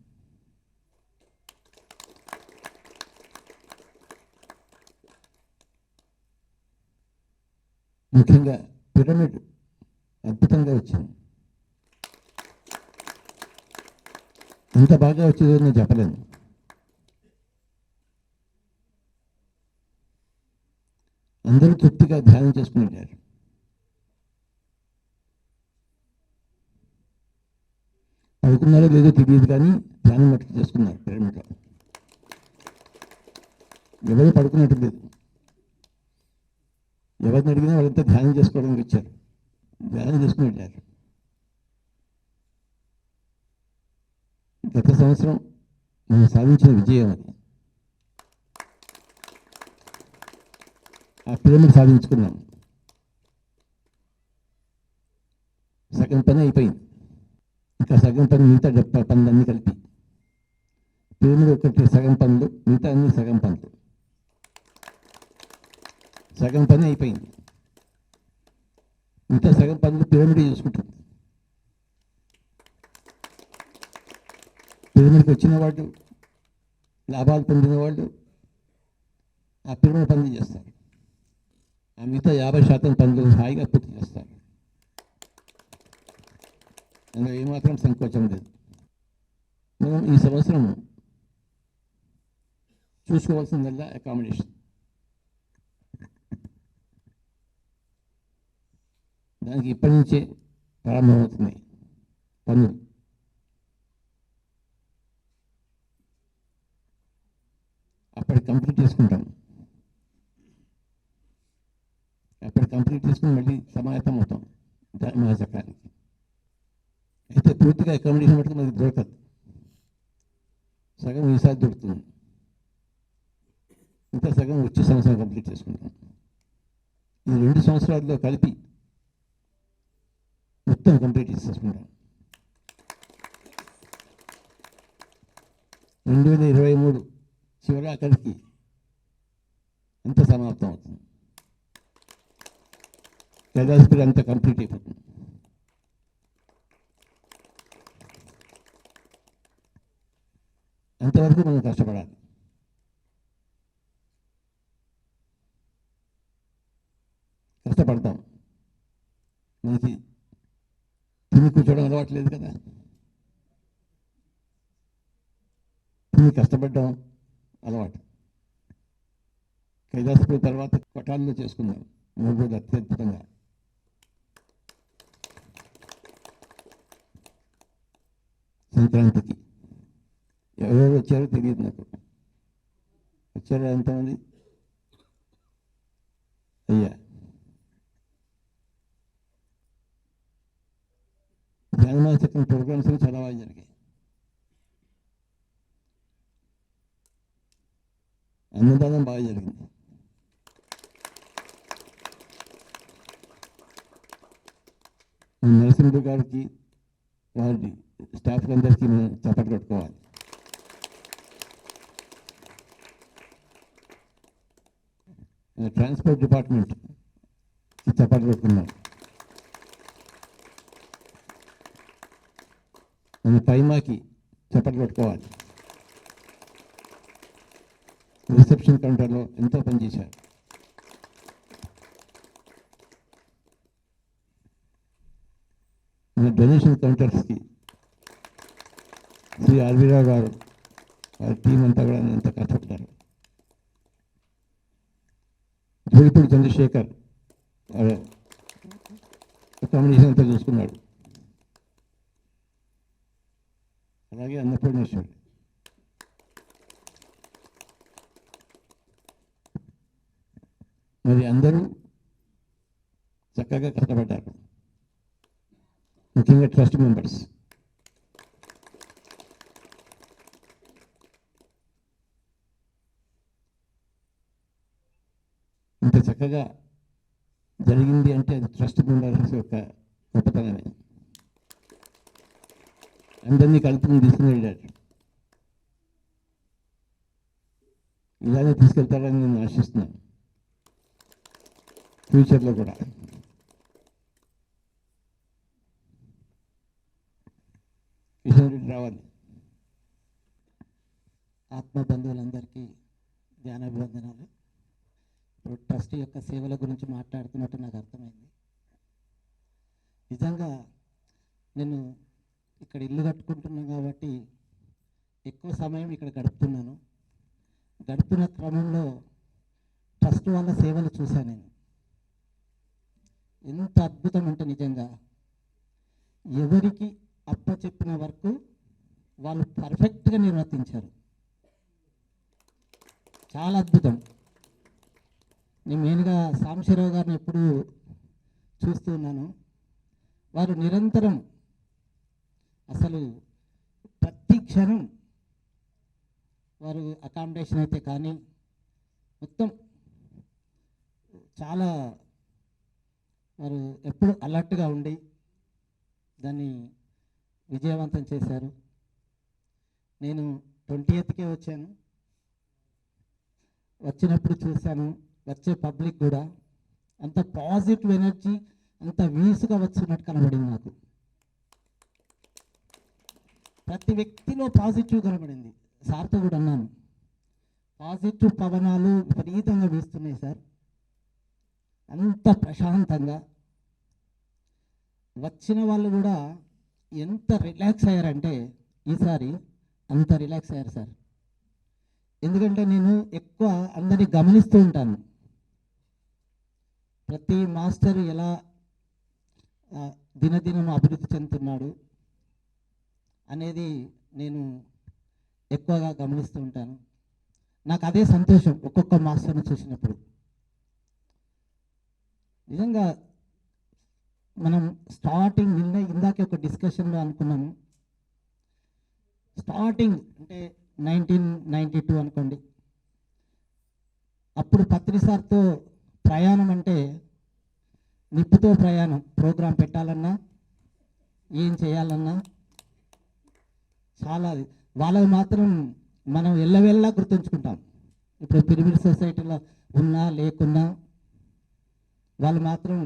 ముఖ్యంగా పిరమిడ్ అద్భుతంగా వచ్చింది. అంత బాగా వచ్చేదో నేను చెప్పలేను. అందరూ తృప్తిగా ధ్యానం చేసుకుని వెళ్ళారు.
పడుకున్నారో లేదో తెలియదు కానీ ధ్యానం మట్టుకు చేసుకున్నారు పిరమిడ్లో. ఎవరు పడుకున్నట్టు లేదు. ఎవరిని అడిగినా వాళ్ళంతా ధ్యానం చేసుకోవడానికి వచ్చారు, ధ్యానం చేసుకుని వెళ్ళారు. గత సంవత్సరం మనం సాధించిన విజయం అది. ఆ పిరమిడ్ సాధించుకున్నాం. సగం పని అయిపోయింది, ఇంకా సగం పని మిగతా పనులన్నీ కలిపి. పిరమిడ్ ఒకటి సగం పనులు, మిగతా అన్ని సగం పనులు. సగం పని అయిపోయింది, మిగతా సగం పనులు పిరమిడ్ చూసుకుంటుంది. పిరమిడ్కి వచ్చిన వాళ్ళు, లాభాలు పొందిన వాళ్ళు ఆ పిరమిడ్ పనులు చేస్తారు. ఆ మిగతా 50% పనులు హాయిగా పూర్తి చేస్తారు. అందులో ఏమాత్రం సంకోచం లేదు. మనం ఈ సంవత్సరం చూసుకోవాల్సిందల్లా అకామిడేషన్. దానికి ఇప్పటి నుంచే ప్రారంభమవుతున్నాయి పనులు. అప్పటికి కంప్లీట్ చేసుకుంటాం. అప్పటికి కంప్లీట్ చేసుకుని మళ్ళీ సమాయత్తం అవుతాం మహాచక్రానికి. అయితే పూర్తిగా అకామిడేషన్ మటుకు మనకి దొరకదు, సగం ఈసారి దొరుకుతుంది, ఇంకా సగం వచ్చే సంవత్సరం కంప్లీట్ చేసుకుంటాం. ఈ 2 సంవత్సరాల్లో కలిపి మొత్తం కంప్లీట్ చేసుకుంటాం. 2023 చివరి అక్కడికి అంత సమాప్తం అవుతుంది. కైలాసగిరి అంతా కంప్లీట్ అయిపోతుంది. అంతవరకు మనం కష్టపడాలి. కష్టపడతాం. మనకి తిని కూర్చోవడం అలవాటు లేదు కదా. తిని కష్టపడడం అలవాటు. కైలాసగిరి తర్వాత కొఠాల్లో చేసుకున్నాం 3 రోజులు అత్యద్భుతంగా. సంక్రాంతికి ఎవరెవరు వచ్చారో తెలియదు నాకు. వచ్చారా ఎంతమంది? అయ్యా, ధ్యానమాచక్రం ప్రోగ్రామ్స్ చాలా బాగా జరిగాయి. అన్నదానం బాగా జరిగింది. నరసింహుడు గారికి, వారి స్టాఫ్ అందరికీ మనం చప్పట్లు కొట్టుకోవాలి. ట్రాన్స్పోర్ట్ డిపార్ట్మెంట్ చప్పట్లు కొట్టుకున్నారు. మన పైమాకి చప్పట్లు కొట్టుకోవాలి. రిసెప్షన్ కౌంటర్లో ఎంతో పనిచేశారు. మన డొనేషన్ కౌంటర్స్కి శ్రీ ఆర్వీరావు గారు, వారి టీం అంతా కూడా ఎంత కష్టపడ్డారు. జోగిపూడి చంద్రశేఖర్ అకామిడేషన్ అంతా చూసుకున్నాడు. అలాగే అన్నపూర్ణేశ్వరి. మరి అందరూ చక్కగా కష్టపడ్డారు, ముఖ్యంగా ట్రస్ట్ మెంబర్స్. ఇంత చక్కగా జరిగింది అంటే అది ట్రస్ట్ మెంబర్స్ యొక్క గొప్పతనమే. అందరినీ కలుపుకుని తీసుకుని వెళ్ళారు. ఇలానే తీసుకెళ్తారని నేను ఆశిస్తున్నాను ఫ్యూచర్లో కూడా. కిషన్ రెడ్డి రావాలి.
ఆత్మ బంధువులందరికీ ధ్యానాభివందనాలు. ఇప్పుడు ట్రస్ట్ యొక్క సేవల గురించి మాట్లాడుతున్నట్టు నాకు అర్థమైంది. నిజంగా నేను ఇక్కడ ఇల్లు కట్టుకుంటున్నాను కాబట్టి ఎక్కువ సమయం ఇక్కడ గడుపుతున్నాను. గడుపుతున్న క్రమంలో ట్రస్ట్ వాళ్ళ సేవలు చూశాను నేను. ఎంత అద్భుతం అంటే నిజంగా ఎవరికి అప్పచెప్పిన వర్క్ వాళ్ళు పర్ఫెక్ట్గా నిర్వర్తించారు. చాలా అద్భుతం. నేను మెయిన్గా సాంబశివరావు గారిని ఎప్పుడు చూస్తూ ఉన్నాను. వారు నిరంతరం అసలు ప్రతి క్షణం వారు అకామిడేషన్ అయితే కానీ మొత్తం చాలా వారు ఎప్పుడు అలర్ట్గా ఉండి దాన్ని విజయవంతం చేశారు. నేను 20కే వచ్చాను. వచ్చినప్పుడు చూశాను, వచ్చే పబ్లిక్ కూడా అంత పాజిటివ్ ఎనర్జీ, అంత వీసుగా వస్తున్నట్టు కనబడింది నాకు. ప్రతి వ్యక్తిలో పాజిటివ్ కనబడింది. సార్తో కూడా అన్నాను, పాజిటివ్ పవనాలు విపరీతంగా వీస్తున్నాయి సార్. అంత ప్రశాంతంగా వచ్చిన వాళ్ళు కూడా ఎంత రిలాక్స్ అయ్యారంటే ఈసారి అంత రిలాక్స్ అయ్యారు సార్. ఎందుకంటే నేను ఎక్కువ అందరినీ గమనిస్తూ ఉంటాను. ప్రతి మాస్టర్ ఎలా దినదినం అభివృద్ధి చెందుతున్నాడు అనేది నేను ఎక్కువగా గమనిస్తూ ఉంటాను. నాకు అదే సంతోషం ఒక్కొక్క మాస్టర్ని చూసినప్పుడు. నిజంగా మనం స్టార్టింగ్ ఇందాకే ఒక డిస్కషన్లో అనుకున్నాము, స్టార్టింగ్ అంటే 1992 అనుకోండి, అప్పుడు పత్రి సార్తో ప్రయాణం అంటే నిప్పుతో ప్రయాణం. ప్రోగ్రాం పెట్టాలన్నా ఏం చేయాలన్నా చాలా వాళ్ళకి మాత్రం మనం ఎల్లవెల్లా గుర్తుంచుకుంటాం. ఇప్పుడు పిరమిడ్ సొసైటీలో ఉన్నా లేకున్నా వాళ్ళు మాత్రం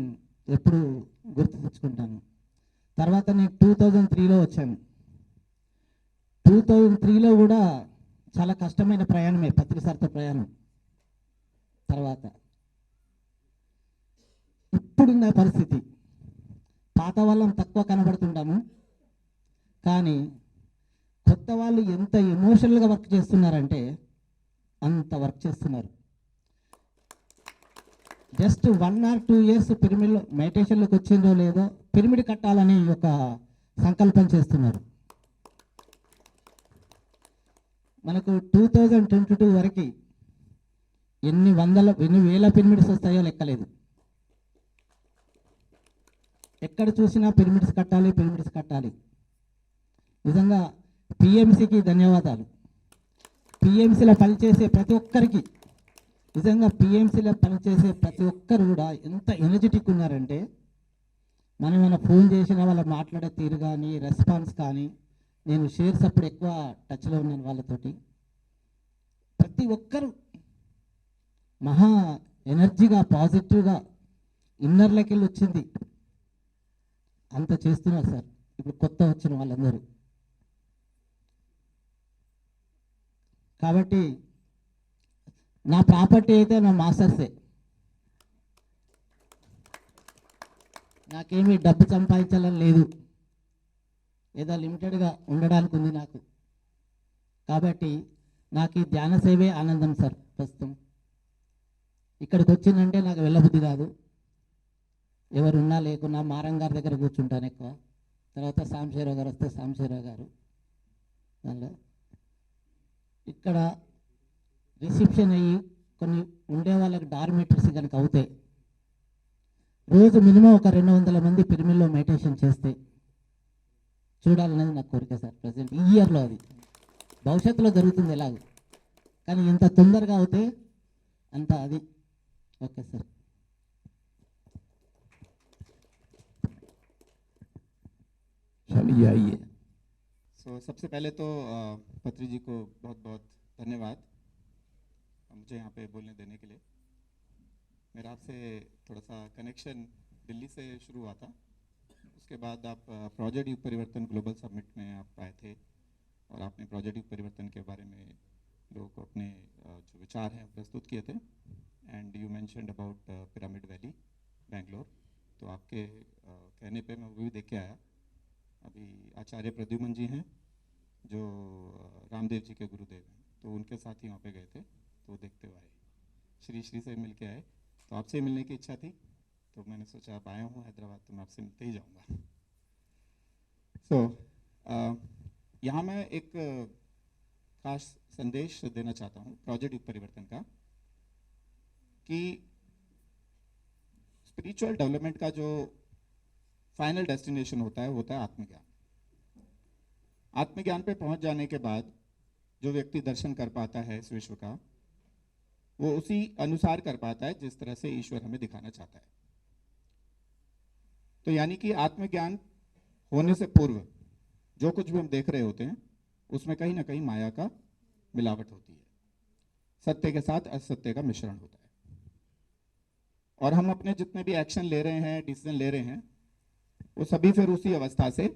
ఎప్పుడు గుర్తు తెచ్చుకుంటాను. తర్వాత నేను 2003లో వచ్చాను. 2003లో కూడా చాలా కష్టమైన ప్రయాణమే పత్రి సార్తో ప్రయాణం. తర్వాత ఇప్పుడున్న పరిస్థితి, పాత వాళ్ళం తక్కువ కనబడుతుంటాము, కానీ కొత్త వాళ్ళు ఎంత ఎమోషనల్గా వర్క్ చేస్తున్నారంటే అంత వర్క్ చేస్తున్నారు. జస్ట్ 1 or 2 years పిరమిడ్లో మెడిటేషన్లోకి వచ్చిందో లేదో పిరమిడ్ కట్టాలని ఒక సంకల్పం చేస్తున్నారు. మనకు 2022 వరకు ఎన్ని వేల పిరమిడ్స్ వస్తాయో లెక్కలేదు. ఎక్కడ చూసినా పిరమిడ్స్ కట్టాలి, పిరమిడ్స్ కట్టాలి. నిజంగా పిఎంసికి ధన్యవాదాలు. పిఎంసిలో పనిచేసే ప్రతి ఒక్కరికి, నిజంగా పిఎంసిలో పనిచేసే ప్రతి ఒక్కరు కూడా ఎంత ఎనర్జెటిక్ ఉన్నారంటే, మనం ఏమైనా ఫోన్ చేసిన వాళ్ళ మాట్లాడే తీరు కానీ రెస్పాన్స్ కానీ, నేను షేర్స్ అప్పుడు ఎక్కువ టచ్లో ఉన్నాను వాళ్ళతోటి. ప్రతి ఒక్కరు మహా ఎనర్జీగా పాజిటివ్గా ఇన్నర్లోకి వెళ్ళి వచ్చింది అంత చేస్తున్నారు సార్ ఇప్పుడు కొత్త వచ్చిన వాళ్ళందరూ. కాబట్టి నా ప్రాపర్టీ అయితే నా మాస్టర్సే. నాకేమీ డబ్బు సంపాదించాలని లేదు, ఏదో లిమిటెడ్గా ఉండడానికి ఉంది నాకు. కాబట్టి నాకు ఈ ధ్యాన సేవే ఆనందం సార్. ప్రస్తుతం ఇక్కడికి వచ్చిందంటే నాకు వెళ్ళబుద్ధి కాదు. ఎవరున్నా లేకున్నా మారం గారి దగ్గర కూర్చుంటాను ఎక్కువ. తర్వాత సాంబశివరావు గారు వస్తే సాంబశివరావు గారు దానిలో ఇక్కడ రిసెప్షన్ అయ్యి కొన్ని ఉండే వాళ్ళకి డార్మేటర్స్ కనుక అవుతాయి, రోజు మినిమం ఒక 200 మంది పిరమిడ్లో మెడిటేషన్ చేస్తే చూడాలనేది నాకు కోరిక సార్. ప్రజెంట్ ఈ ఇయర్లో, అది భవిష్యత్తులో జరుగుతుంది ఎలాగో, కానీ ఇంత తొందరగా అవుతే అంత అది ఓకే సార్.
चलिए आइए।
सबसे पहले तो पत्री जी को बहुत बहुत धन्यवाद मुझे यहाँ पे बोलने देने के लिए। मेरा आपसे थोड़ा सा कनेक्शन दिल्ली से शुरू हुआ था। उसके बाद आप प्रोजेक्ट युग परिवर्तन ग्लोबल समिट में आप आए थे और आपने प्रोजेक्ट युग परिवर्तन के बारे में लोगों को अपने जो विचार हैं प्रस्तुत किए थे। And you mentioned about pyramid valley Bangalore. तो आपके कहने पे मैं वो भी देख के आया। अभी आचार्य प्रद्युमन जी हैं जो रामदेव जी के गुरुदेव हैं, तो उनके साथ ही वहाँ पे गए थे, तो देखते हुए आए। श्री से मिल के आए, तो आपसे मिलने की इच्छा थी, तो मैंने सोचा आप आए हूँ हैदराबाद तो मैं आपसे मिलते ही जाऊँगा। सो यहाँ मैं एक खास संदेश देना चाहता हूँ प्रोजेक्ट युग परिवर्तन का, कि स्पिरिचुअल डेवलपमेंट का जो फाइनल डेस्टिनेशन होता है आत्मज्ञान। आत्मज्ञान पे पहुंच जाने के बाद जो व्यक्ति दर्शन कर पाता है इस विश्व का, वो उसी अनुसार कर पाता है जिस तरह से ईश्वर हमें दिखाना चाहता है। तो यानी कि आत्मज्ञान होने से पूर्व जो कुछ भी हम देख रहे होते हैं उसमें कहीं ना कहीं माया का मिलावट होती है, सत्य के साथ असत्य का मिश्रण होता है। और हम अपने जितने भी एक्शन ले रहे हैं, डिसीजन ले रहे हैं, वो सभी फिर उसी अवस्था से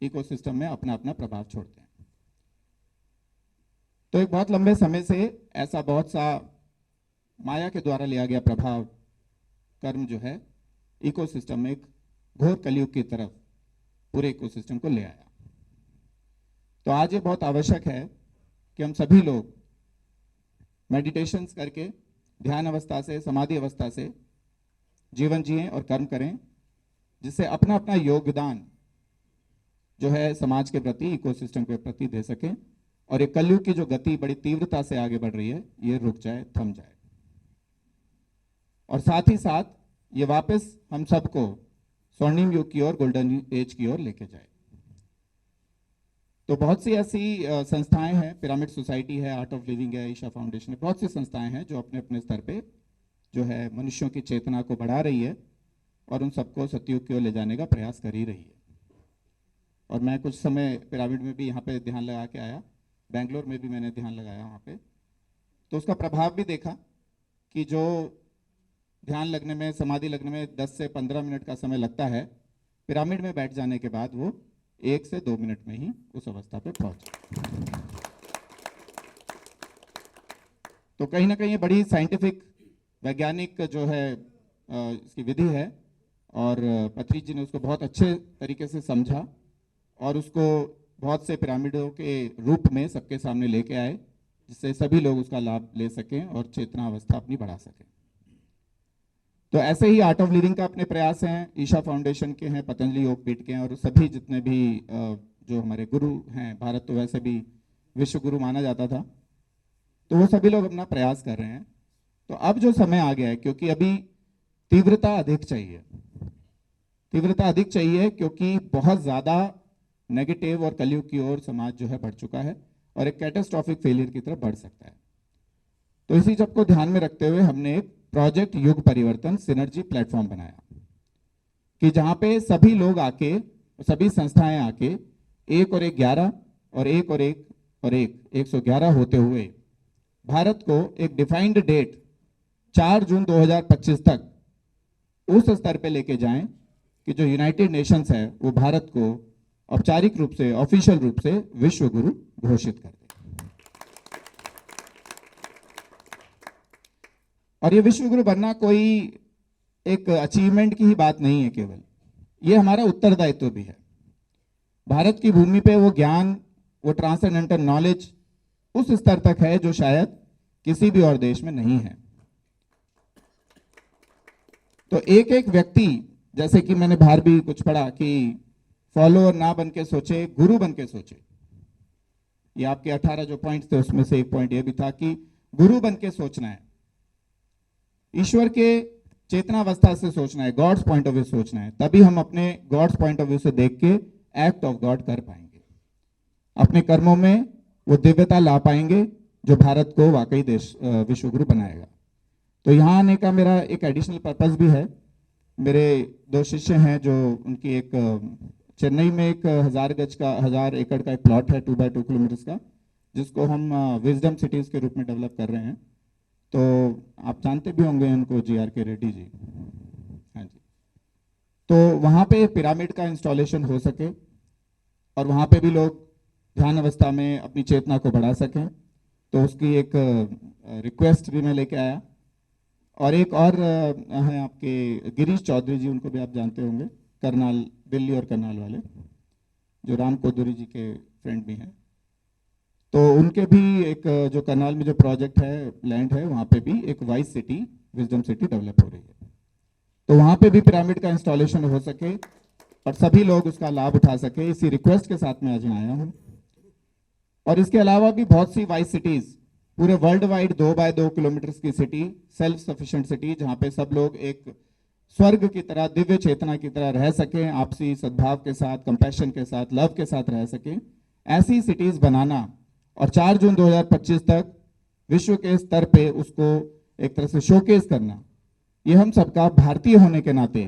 इकोसिस्टम में अपना अपना प्रभाव छोड़ते हैं। तो एक बहुत लंबे समय से ऐसा बहुत सा माया के द्वारा लिया गया प्रभाव कर्म जो है इकोसिस्टम में एक घोर कलयुग की तरफ पूरे इकोसिस्टम को ले आया। तो आज ये बहुत आवश्यक है कि हम सभी लोग मेडिटेशंस करके ध्यान अवस्था से, समाधि अवस्था से जीवन जिएं और कर्म करें, जिससे अपना अपना योगदान जो है समाज के प्रति, इकोसिस्टम के प्रति दे सकें, और ये कलयुग की जो गति बड़ी तीव्रता से आगे बढ़ रही है ये रुक जाए, थम जाए, और साथ ही साथ ये वापस हम सबको स्वर्णिम युग की ओर, गोल्डन एज की ओर लेके जाए। तो बहुत सी ऐसी संस्थाएं हैं, पिरामिड सोसाइटी है, आर्ट ऑफ लिविंग है, ईशा फाउंडेशन है, बहुत सी संस्थाएं हैं जो अपने अपने स्तर पे जो है मनुष्यों की चेतना को बढ़ा रही है और उन सबको सतयुग की ओर ले जाने का प्रयास कर ही रही है। और मैं कुछ समय पिरामिड में भी यहाँ पे ध्यान लगा के आया, बेंगलोर में भी मैंने ध्यान लगाया वहाँ पे, तो उसका प्रभाव भी देखा कि जो ध्यान लगने में, समाधि लगने में 10 से 15 मिनट का समय लगता है, पिरामिड में बैठ जाने के बाद वो 1 से 2 मिनट में ही उस अवस्था पे पहुंचे। तो कहीं ना कहीं ये बड़ी साइंटिफिक, वैज्ञानिक जो है इसकी विधि है, और पत्री जी ने उसको बहुत अच्छे तरीके से समझा और उसको बहुत से पिरामिडों के रूप में सबके सामने लेके आए, जिससे सभी लोग उसका लाभ ले सकें और चेतना अवस्था अपनी बढ़ा सकें। तो ऐसे ही आर्ट ऑफ लिविंग का अपने प्रयास हैं, ईशा फाउंडेशन के हैं, पतंजलि योगपीठ के हैं, और सभी जितने भी जो हमारे गुरु हैं, भारत तो वैसे भी विश्व गुरु माना जाता था, तो वो सभी लोग अपना प्रयास कर रहे हैं। तो अब जो समय आ गया है, क्योंकि अभी तीव्रता अधिक चाहिए, तीव्रता अधिक चाहिए, क्योंकि बहुत ज़्यादा नेगेटिव और कलयुग की ओर समाज जो है बढ़ चुका है और एक कैटास्ट्रॉफिक फेलियर की तरफ बढ़ सकता है। तो इसी सब को ध्यान में रखते हुए हमने एक प्रोजेक्ट युग परिवर्तन सिनर्जी प्लेटफॉर्म बनाया, कि जहां पे सभी लोग आके, सभी संस्थाएं आके 1 और 1 11 और 1 और 1 और 1 111 होते हुए भारत को एक डिफाइंड डेट 4 जून 2025 तक उस स्तर पे लेके जाएं कि जो यूनाइटेड नेशंस है वो भारत को औपचारिक रूप से, ऑफिशियल रूप से विश्व गुरु घोषित कर दे। और ये विश्व गुरु बनना कोई एक अचीवमेंट की ही बात नहीं है केवल, ये हमारा उत्तरदायित्व भी है। भारत की भूमि पे वो ज्ञान, वो ट्रांसेंडेंटल नॉलेज उस स्तर तक है जो शायद किसी भी और देश में नहीं है। तो एक एक व्यक्ति, जैसे कि मैंने बाहर भी कुछ पढ़ा कि फॉलोअर ना बन के सोचे, गुरु बन के सोचे। ये आपके 18 जो पॉइंट्स थे उसमें से एक पॉइंट ये भी था कि गुरु बन के सोचना है, ईश्वर के चेतनावस्था से सोचना है, गॉड्स पॉइंट ऑफ व्यू सोचना है, तभी हम अपने गॉड्स पॉइंट ऑफ व्यू से देख के एक्ट ऑफ गॉड कर पाएंगे, अपने कर्मों में वो दिव्यता ला पाएंगे जो भारत को वाकई देश विश्व गुरु बनाएगा। तो यहाँ आने का मेरा एक एडिशनल पर्पस भी है। मेरे 2 शिष्य हैं जो, उनकी एक चेन्नई में एक 1000 एकड़ का एक प्लॉट है 2 बाय 2 किलोमीटर्स का, जिसको हम विजडम सिटीज के रूप में डेवलप कर रहे हैं। तो आप जानते भी होंगे उनको, GRK रेड्डी जी। हाँ जी। तो वहाँ पे पिरामिड का इंस्टॉलेशन हो सके और वहाँ पे भी लोग ध्यान अवस्था में अपनी चेतना को बढ़ा सकें, तो उसकी एक रिक्वेस्ट भी मैं लेके आया। और एक और हैं आपके गिरीश चौधरी जी, उनको भी आप जानते होंगे, करनाल, दिल्ली और करनाल वाले, जो राम कोदूरी जी के फ्रेंड भी हैं। तो उनके भी एक जो करनाल में जो प्रोजेक्ट है, लैंड है, वहाँ पे भी एक vice city, wisdom city develop हो रही है। तो वहाँ पे भी पिरामिड का इंस्टॉलेशन हो सके और सभी लोग उसका लाभ उठा सके, इसी रिक्वेस्ट के साथ मैं आज यहाँ आया हूँ। और इसके अलावा भी बहुत सी वाइस सिटीज, पूरे वर्ल्ड वाइड 2 बाय 2 किलोमीटर की सिटी, सेल्फ सफिशिएंट सिटी, जहाँ पे सब लोग एक स्वर्ग की तरह, दिव्य चेतना की तरह रह सकें, आपसी सद्भाव के साथ, कंपैशन के साथ, लव के साथ रह सकें, ऐसी सिटीज बनाना और 4 जून 2025 तक विश्व के स्तर पे उसको एक तरह से शोकेस करना, ये हम सबका भारतीय होने के नाते,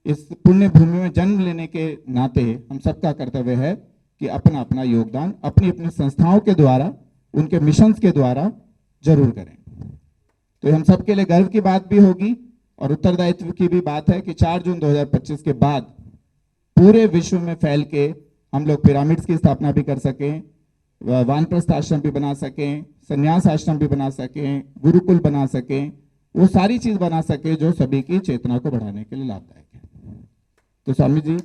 इस पुण्य भूमि में जन्म लेने के नाते हम सबका कर्तव्य है कि अपना अपना योगदान अपनी अपनी संस्थाओं के द्वारा, उनके मिशंस के द्वारा जरूर करें। तो हम सबके लिए गर्व की बात भी होगी और उत्तरदायित्व की भी बात है कि 4 जून 2025 के बाद पूरे विश्व में फैल के हम लोग पिरामिड्स की स्थापना भी कर सकें, वानप्रस्थ आश्रम भी बना सकें, संन्यास आश्रम भी बना सकें, गुरुकुल बना सकें, वो सारी चीज बना सके जो सभी की चेतना को बढ़ाने के लिए लाभदायक है। तो स्वामी जी,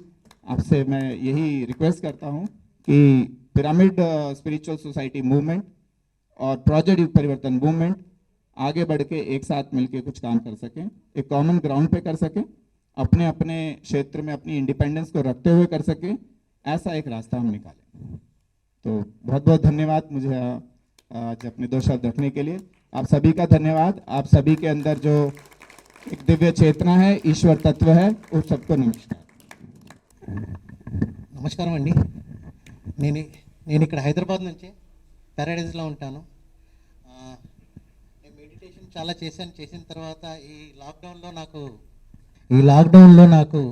आपसे मैं यही रिक्वेस्ट करता हूं कि पिरामिड स्पिरिचुअल सोसाइटी मूवमेंट और प्रोजेक्ट युग परिवर्तन मूवमेंट आगे बढ़ के एक साथ मिलकर कुछ काम कर सकें, एक कॉमन ग्राउंड पे कर सकें, अपने अपने क्षेत्र में अपनी इंडिपेंडेंस को रखते हुए कर सकें, ऐसा एक रास्ता हम निकालें। तो बहुत बहुत धन्यवाद मुझे आज अपने 2 शब्द रखने के लिए। आप सभी का धन्यवाद। आप सभी के अंदर जो एक दिव्य चेतना है, ईश्वर तत्व है, उस सबको नमस्कार।
నమస్కారం అండి. నేను ఇక్కడ హైదరాబాద్ నుంచి ప్యారడైజ్లో ఉంటాను. నేను మెడిటేషన్ చాలా చేసిన తర్వాత ఈ లాక్డౌన్లో నాకు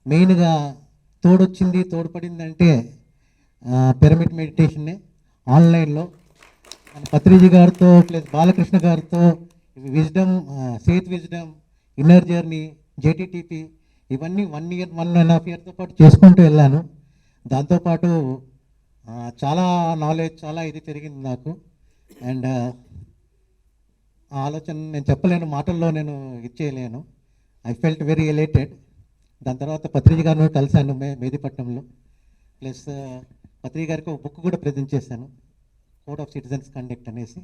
మెయిన్గా తోడ్పడిందంటే పిరమిడ్ మెడిటేషన్నే. ఆన్లైన్లో మన పత్రిజీ గారితో ప్లస్ బాలకృష్ణ గారితో విజ్డమ్, సేత్ విజ్డమ్, ఇన్నర్ జర్నీ, జేటీటీపీ ఇవన్నీ 1.5 ఇయర్తో పాటు చేసుకుంటూ వెళ్ళాను. దాంతోపాటు చాలా నాలెడ్జ్, చాలా ఇది పెరిగింది నాకు. అండ్ ఆ ఆలోచన నేను చెప్పలేను, మాటల్లో నేను ఇచ్చేయలేను. I felt very elated. దాని తర్వాత పత్రిజీ గారిని కలిశాను మెహదీపట్నంలో. ప్లస్ పత్రిజీ గారికి ఒక బుక్ కూడా ప్రజెంట్ చేశాను, కోడ్ ఆఫ్ సిటిజన్స్ కండక్ట్ అనేసి.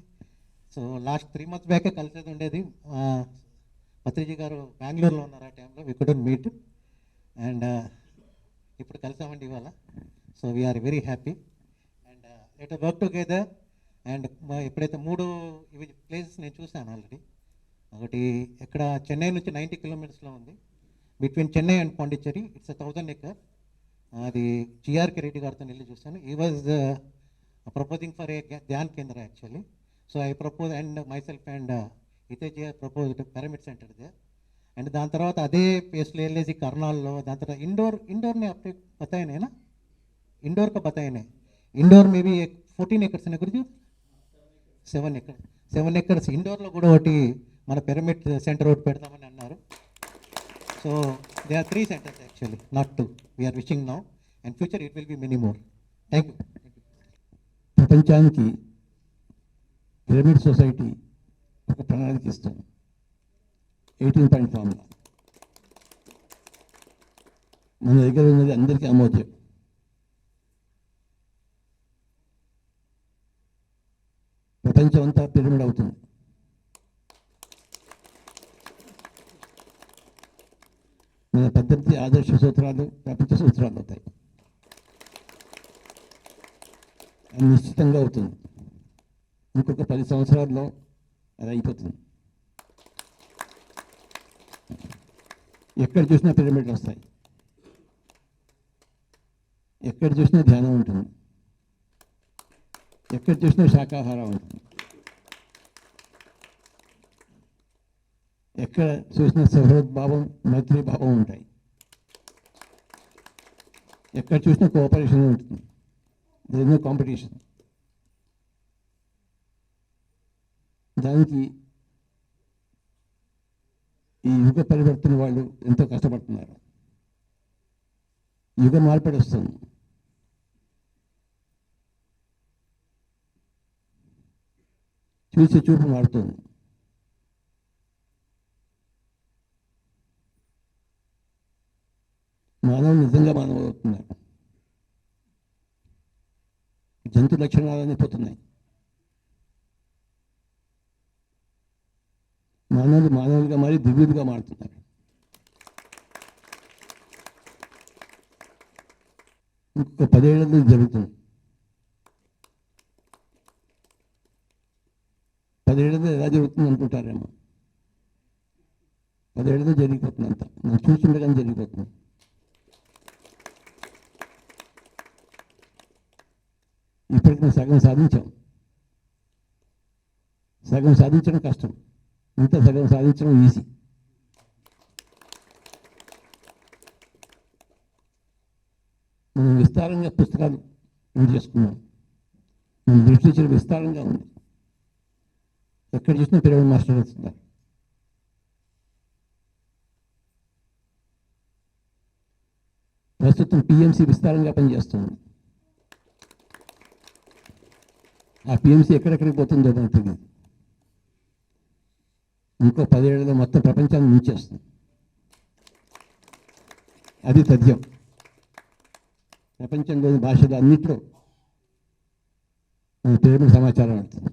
సో లాస్ట్ 3 months బ్యాకే కలిసేది ఉండేది. పత్రిజీ గారు బెంగళూరులో ఉన్నారు ఆ టైంలో, వి కుడెంట్ మీట్. అండ్ ఇప్పుడు కలిసామండి ఇవాళ. So we're very happy and let us work together. And ఇప్పుడైతే 3 ఇవి ప్లేసెస్ నేను చూశాను ఆల్రెడీ. ఒకటి ఇక్కడ చెన్నై నుంచి 90 kilometers ఉంది, between Chennai and Pondicherry. It's 1000 acre. అది జిఆర్కే రెడ్డి గారితో వెళ్ళి చూశాను. He was proposing for a Dhyan Kendra actually. So I propose and myself and Hiteji propose pyramid centre they. And దాని తర్వాత అదే ప్లేస్లో వెళ్ళేసి కర్నాల్లో, దాని తర్వాత ఇండోర్ని అప్డే బతాయినే నా ఇండోర్ का बताए ఇండోర్ మేబీ 14 acres అనే గురించి 7 acres ఇండోర్లో కూడా ఒకటి మన పిరమిడ్ సెంటర్ ఒకటి పెడతామని అన్నారు. So they are 3 centers actually, not 2. We're wishing now and future it will be many more. Thank you.
ప్రపంచానికి పిరమిడ్ సొసైటీ ఒక ప్రణాళిక ఇస్తుంది. 18 పాయింట్ ఫార్ములా మన దగ్గర ఉన్నది అందరికీ అమోద్యం. ప్రపంచం అంతా పిరమిడ్ అవుతుంది. మన పద్ధతి, ఆదర్శ సూత్రాలు ప్రపంచ సూత్రాలు అవుతాయి. అది నిశ్చితంగా అవుతుంది. ఇంకొక 10 సంవత్సరాల్లో అది అయిపోతుంది. ఎక్కడ చూసినా పిరమిడ్లు వస్తాయి, ఎక్కడ చూసినా ధ్యానం ఉంటుంది, ఎక్కడ చూసినా శాకాహారం ఉంటుంది, ఎక్కడ చూసినా సహృద్భావం, మైత్రీ భావం ఉంటాయి, ఎక్కడ చూసినా కోఆపరేషన్ ఉంటుంది. There is no competition. దానికి ఈ యుగ పరివర్తన వాళ్ళు ఎంతో కష్టపడుతున్నారు. యుగం మార్పిడి వస్తుంది. చూసి చూపు మారుతుంది. మానవులు నిజంగా మానవులు అవుతున్నారు. జంతు లక్షణాలన్నీ పోతున్నాయి. మానవులుగా మారి దివ్యులుగా మారుతున్నారు. ఇంకొక 10 ఏళ్ళలో జరుగుతుంది. 10 ఏళ్ళలో ఎలా జరుగుతుంది అనుకుంటారేమో. 10 ఏళ్ళలో జరిగిపోతుంది అంతా. మనం చూస్తుండగానే జరిగిపోతుంది. ఇప్పటికి మేము సగం సాధించాం. సగం సాధించడం కష్టం, ఇంత సగం సాధించడం ఈజీ. మనం విస్తారంగా పుస్తకాలు యూజ్ చేసుకున్నాం. మన లిటరేచర్ విస్తారంగా ఉంది. ఎక్కడ చూసినా పిరమిడ్ మాస్టర్ వస్తున్నారు. ప్రస్తుతం పిఎంసి విస్తారంగా పనిచేస్తుంది. ఆ పిఎంసి ఎక్కడెక్కడికి పోతుందో మనకు తెలియదు. ఇంకో 10 ఏళ్ళలో మొత్తం ప్రపంచాన్ని ముంచేస్తుంది. అది తథ్యం. ప్రపంచంలోని భాషలు అన్నింటిలో మన పిరమిడ్ సమాచారం వెళ్తుంది.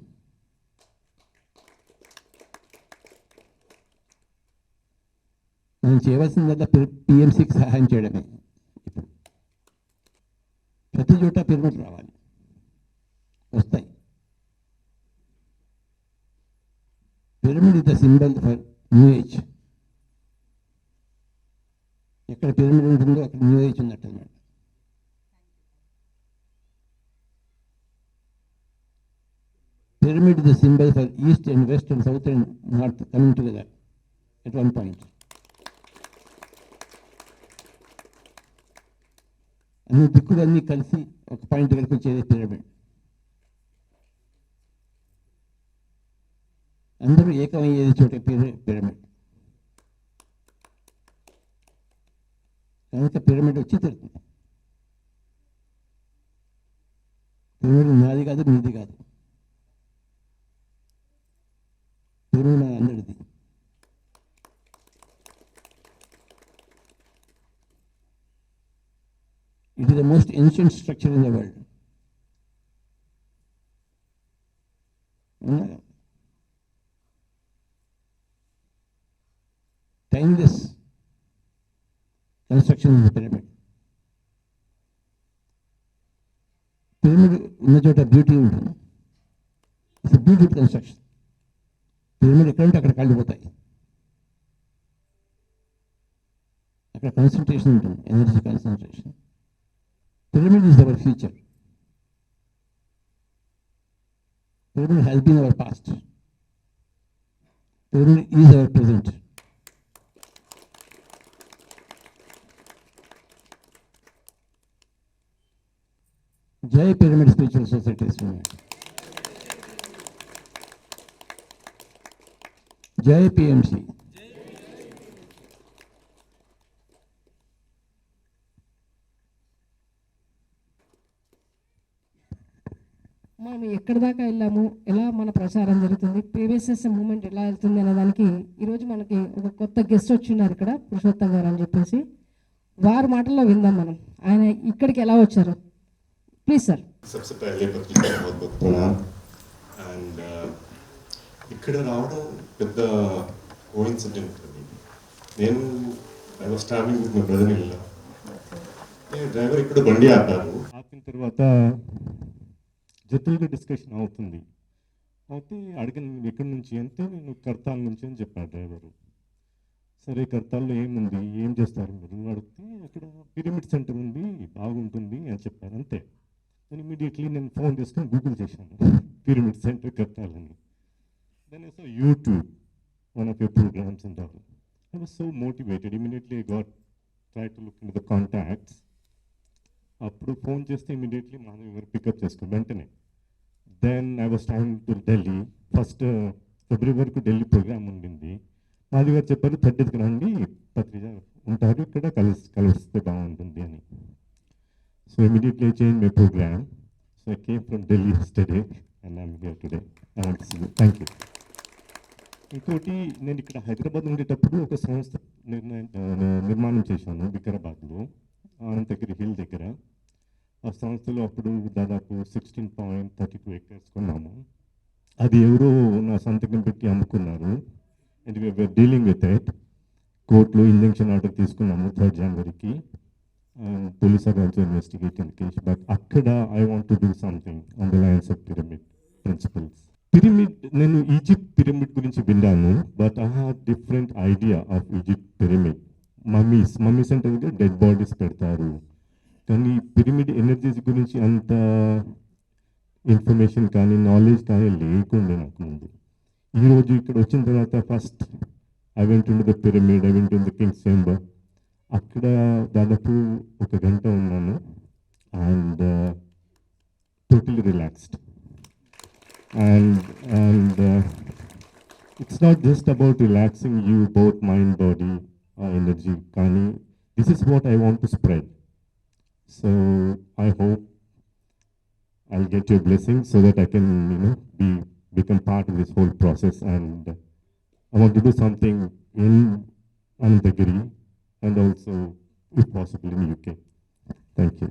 మనం చేయవలసిందల్లా పిఎంసికి సహాయం చేయడమే. ఇప్పుడు ప్రతి చోట పిరమిడ్ రావాలి, వస్తాయి. Pyramid is the symbol for new age. ఎక్కడ పిరమిడ్ ఉంటుందో అక్కడ న్యూ ఏజ్ ఉన్నట్టు అన్నమాట. Pyramid is the symbol for east and west and south and north coming together at one point. అన్ని దిక్కులన్నీ కలిసి ఒక పాయింట్ దగ్గరికి వచ్చేది పిరమిడ్. అందరూ ఏకమయ్యేది చోట పిరమిడ్. కనుక పిరమిడ్ వచ్చి తిరుగుతుంది. పిరమిడ్ నాది కాదు, మీది కాదు. పిరమిడ్ మన అందరిది. It is the most ancient structure in the world. Timeless construction is the pyramid. Pyramid ఉన్న చోట బ్యూటీ ఉంటుంది. It's beautiful construction. పిరమిడ్ ఎక్కడంటే అక్కడ కాళ్ళిపోతాయి. అక్కడ కాన్సన్ట్రేషన్ ఉంటుంది, energy concentration. Pyramid is our future. Pyramid has been our past. Pyramid is our present. Jai Pyramid Spiritual Society. Jai PMC.
మనం ఎక్కడి దాకా వెళ్ళాము, ఎలా మన ప్రచారం జరుగుతుంది, పిఎస్ఎస్ మూమెంట్ ఎలా వెళ్తుంది అనే దానికి ఈరోజు మనకి ఒక కొత్త గెస్ట్ వచ్చిన్నారు ఇక్కడ, పురుషోత్తం గారు అని చెప్పేసి. వారి మాటల్లో విందాం మనం. ఆయన ఇక్కడికి ఎలా వచ్చారు. Please sir.
सबसे पहले पत्रिका बहुत बहुत प्रणाम. అండ్ ఇక్కడ రావడం పెద్ద కోఇన్సిడెంట్. నేను I was travelling with my brother in law. Driver ఇక్కడ బండి ఆపారు. ఆపిన తర్వాత జతులుగా డిస్కషన్ అవుతుంది. అయితే అడిగిన ఎక్కడి నుంచి అంటే నేను కర్తాల్ నుంచి అని చెప్పాను డ్రైవరు. సరే కర్తాల్లో ఏముంది, ఏం చేస్తారు మీరు అడిగితే అక్కడ పిరమిడ్ సెంటర్ ఉంది, బాగుంటుంది అని చెప్పారు. అంతే. నేను ఇమీడియట్లీ నేను ఫోన్ చేసుకొని గూగుల్ చేశాను పిరమిడ్ సెంటర్ కర్తాలని. Then I saw YouTube one of your programmes and all. I was so motivated. Immediately got try to look in the contacts. అప్పుడు ఫోన్ చేస్తే ఇమీడియట్లీ మాధవి గారు పికప్ చేసుకుని వెంటనే. Then I was travelling to Delhi. First February వరకు Delhi programme ఉండింది. మాధవి గారు చెప్పారు 30కి రండి, పత్రిక ఉంటారు ఇక్కడ, కలిస్తే బాగుంటుంది అని. So immediately change my programme. So I came from Delhi yesterday and I'm here today. I want to see you. Thank you. ఇంకోటి, నేను ఇక్కడ హైదరాబాద్ ఉండేటప్పుడు ఒక సంస్థ నిర్మాణం చేశాను వికారాబాద్లో, అనంతగిరి హిల్ దగ్గర. ఆ సంస్థలో అప్పుడు దాదాపు 16.32 acres కొన్నాము. అది ఎవరో నా సంతకం పెట్టి అమ్ముకున్నారు. And we are dealing with it. కోర్టులో ఇంజంక్షన్ ఆర్డర్ తీసుకున్నాము 3rd January. and police are also investigating the case. But akkada, I want to do something on the lines of pyramid principles. Pyramid, నేను ఈజిప్ట్ పిరమిడ్ గురించి విన్నాను, but I have different idea of Egypt pyramid. Mummies అంటే dead bodies పెడతారు, కానీ pyramid energies గురించి అంత information కానీ knowledge కానీ లేకుండే నాకు ముందు. ఈరోజు ఇక్కడ వచ్చిన తర్వాత first I went in to the pyramid, I went in the Kings chamber. అక్కడ దాదాపు 1 గంట ఉన్నాను and totally relaxed. And it's not just about relaxing you, both mind, body, energy. Kani, this is what I want to spread. So I hope I'll get your blessing so that I can, become part of this whole process. And I want to do something in Anandagiri and also, if possible, in UK. Thank you.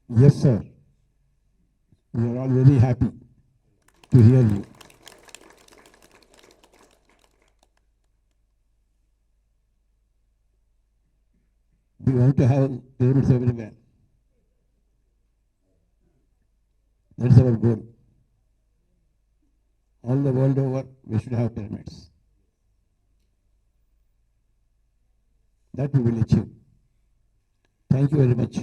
Yes, sir. We are all very happy to hear you. We want to have pyramids everywhere. That's our goal. All the world over, we should have pyramids. That we will achieve. Thank you very much.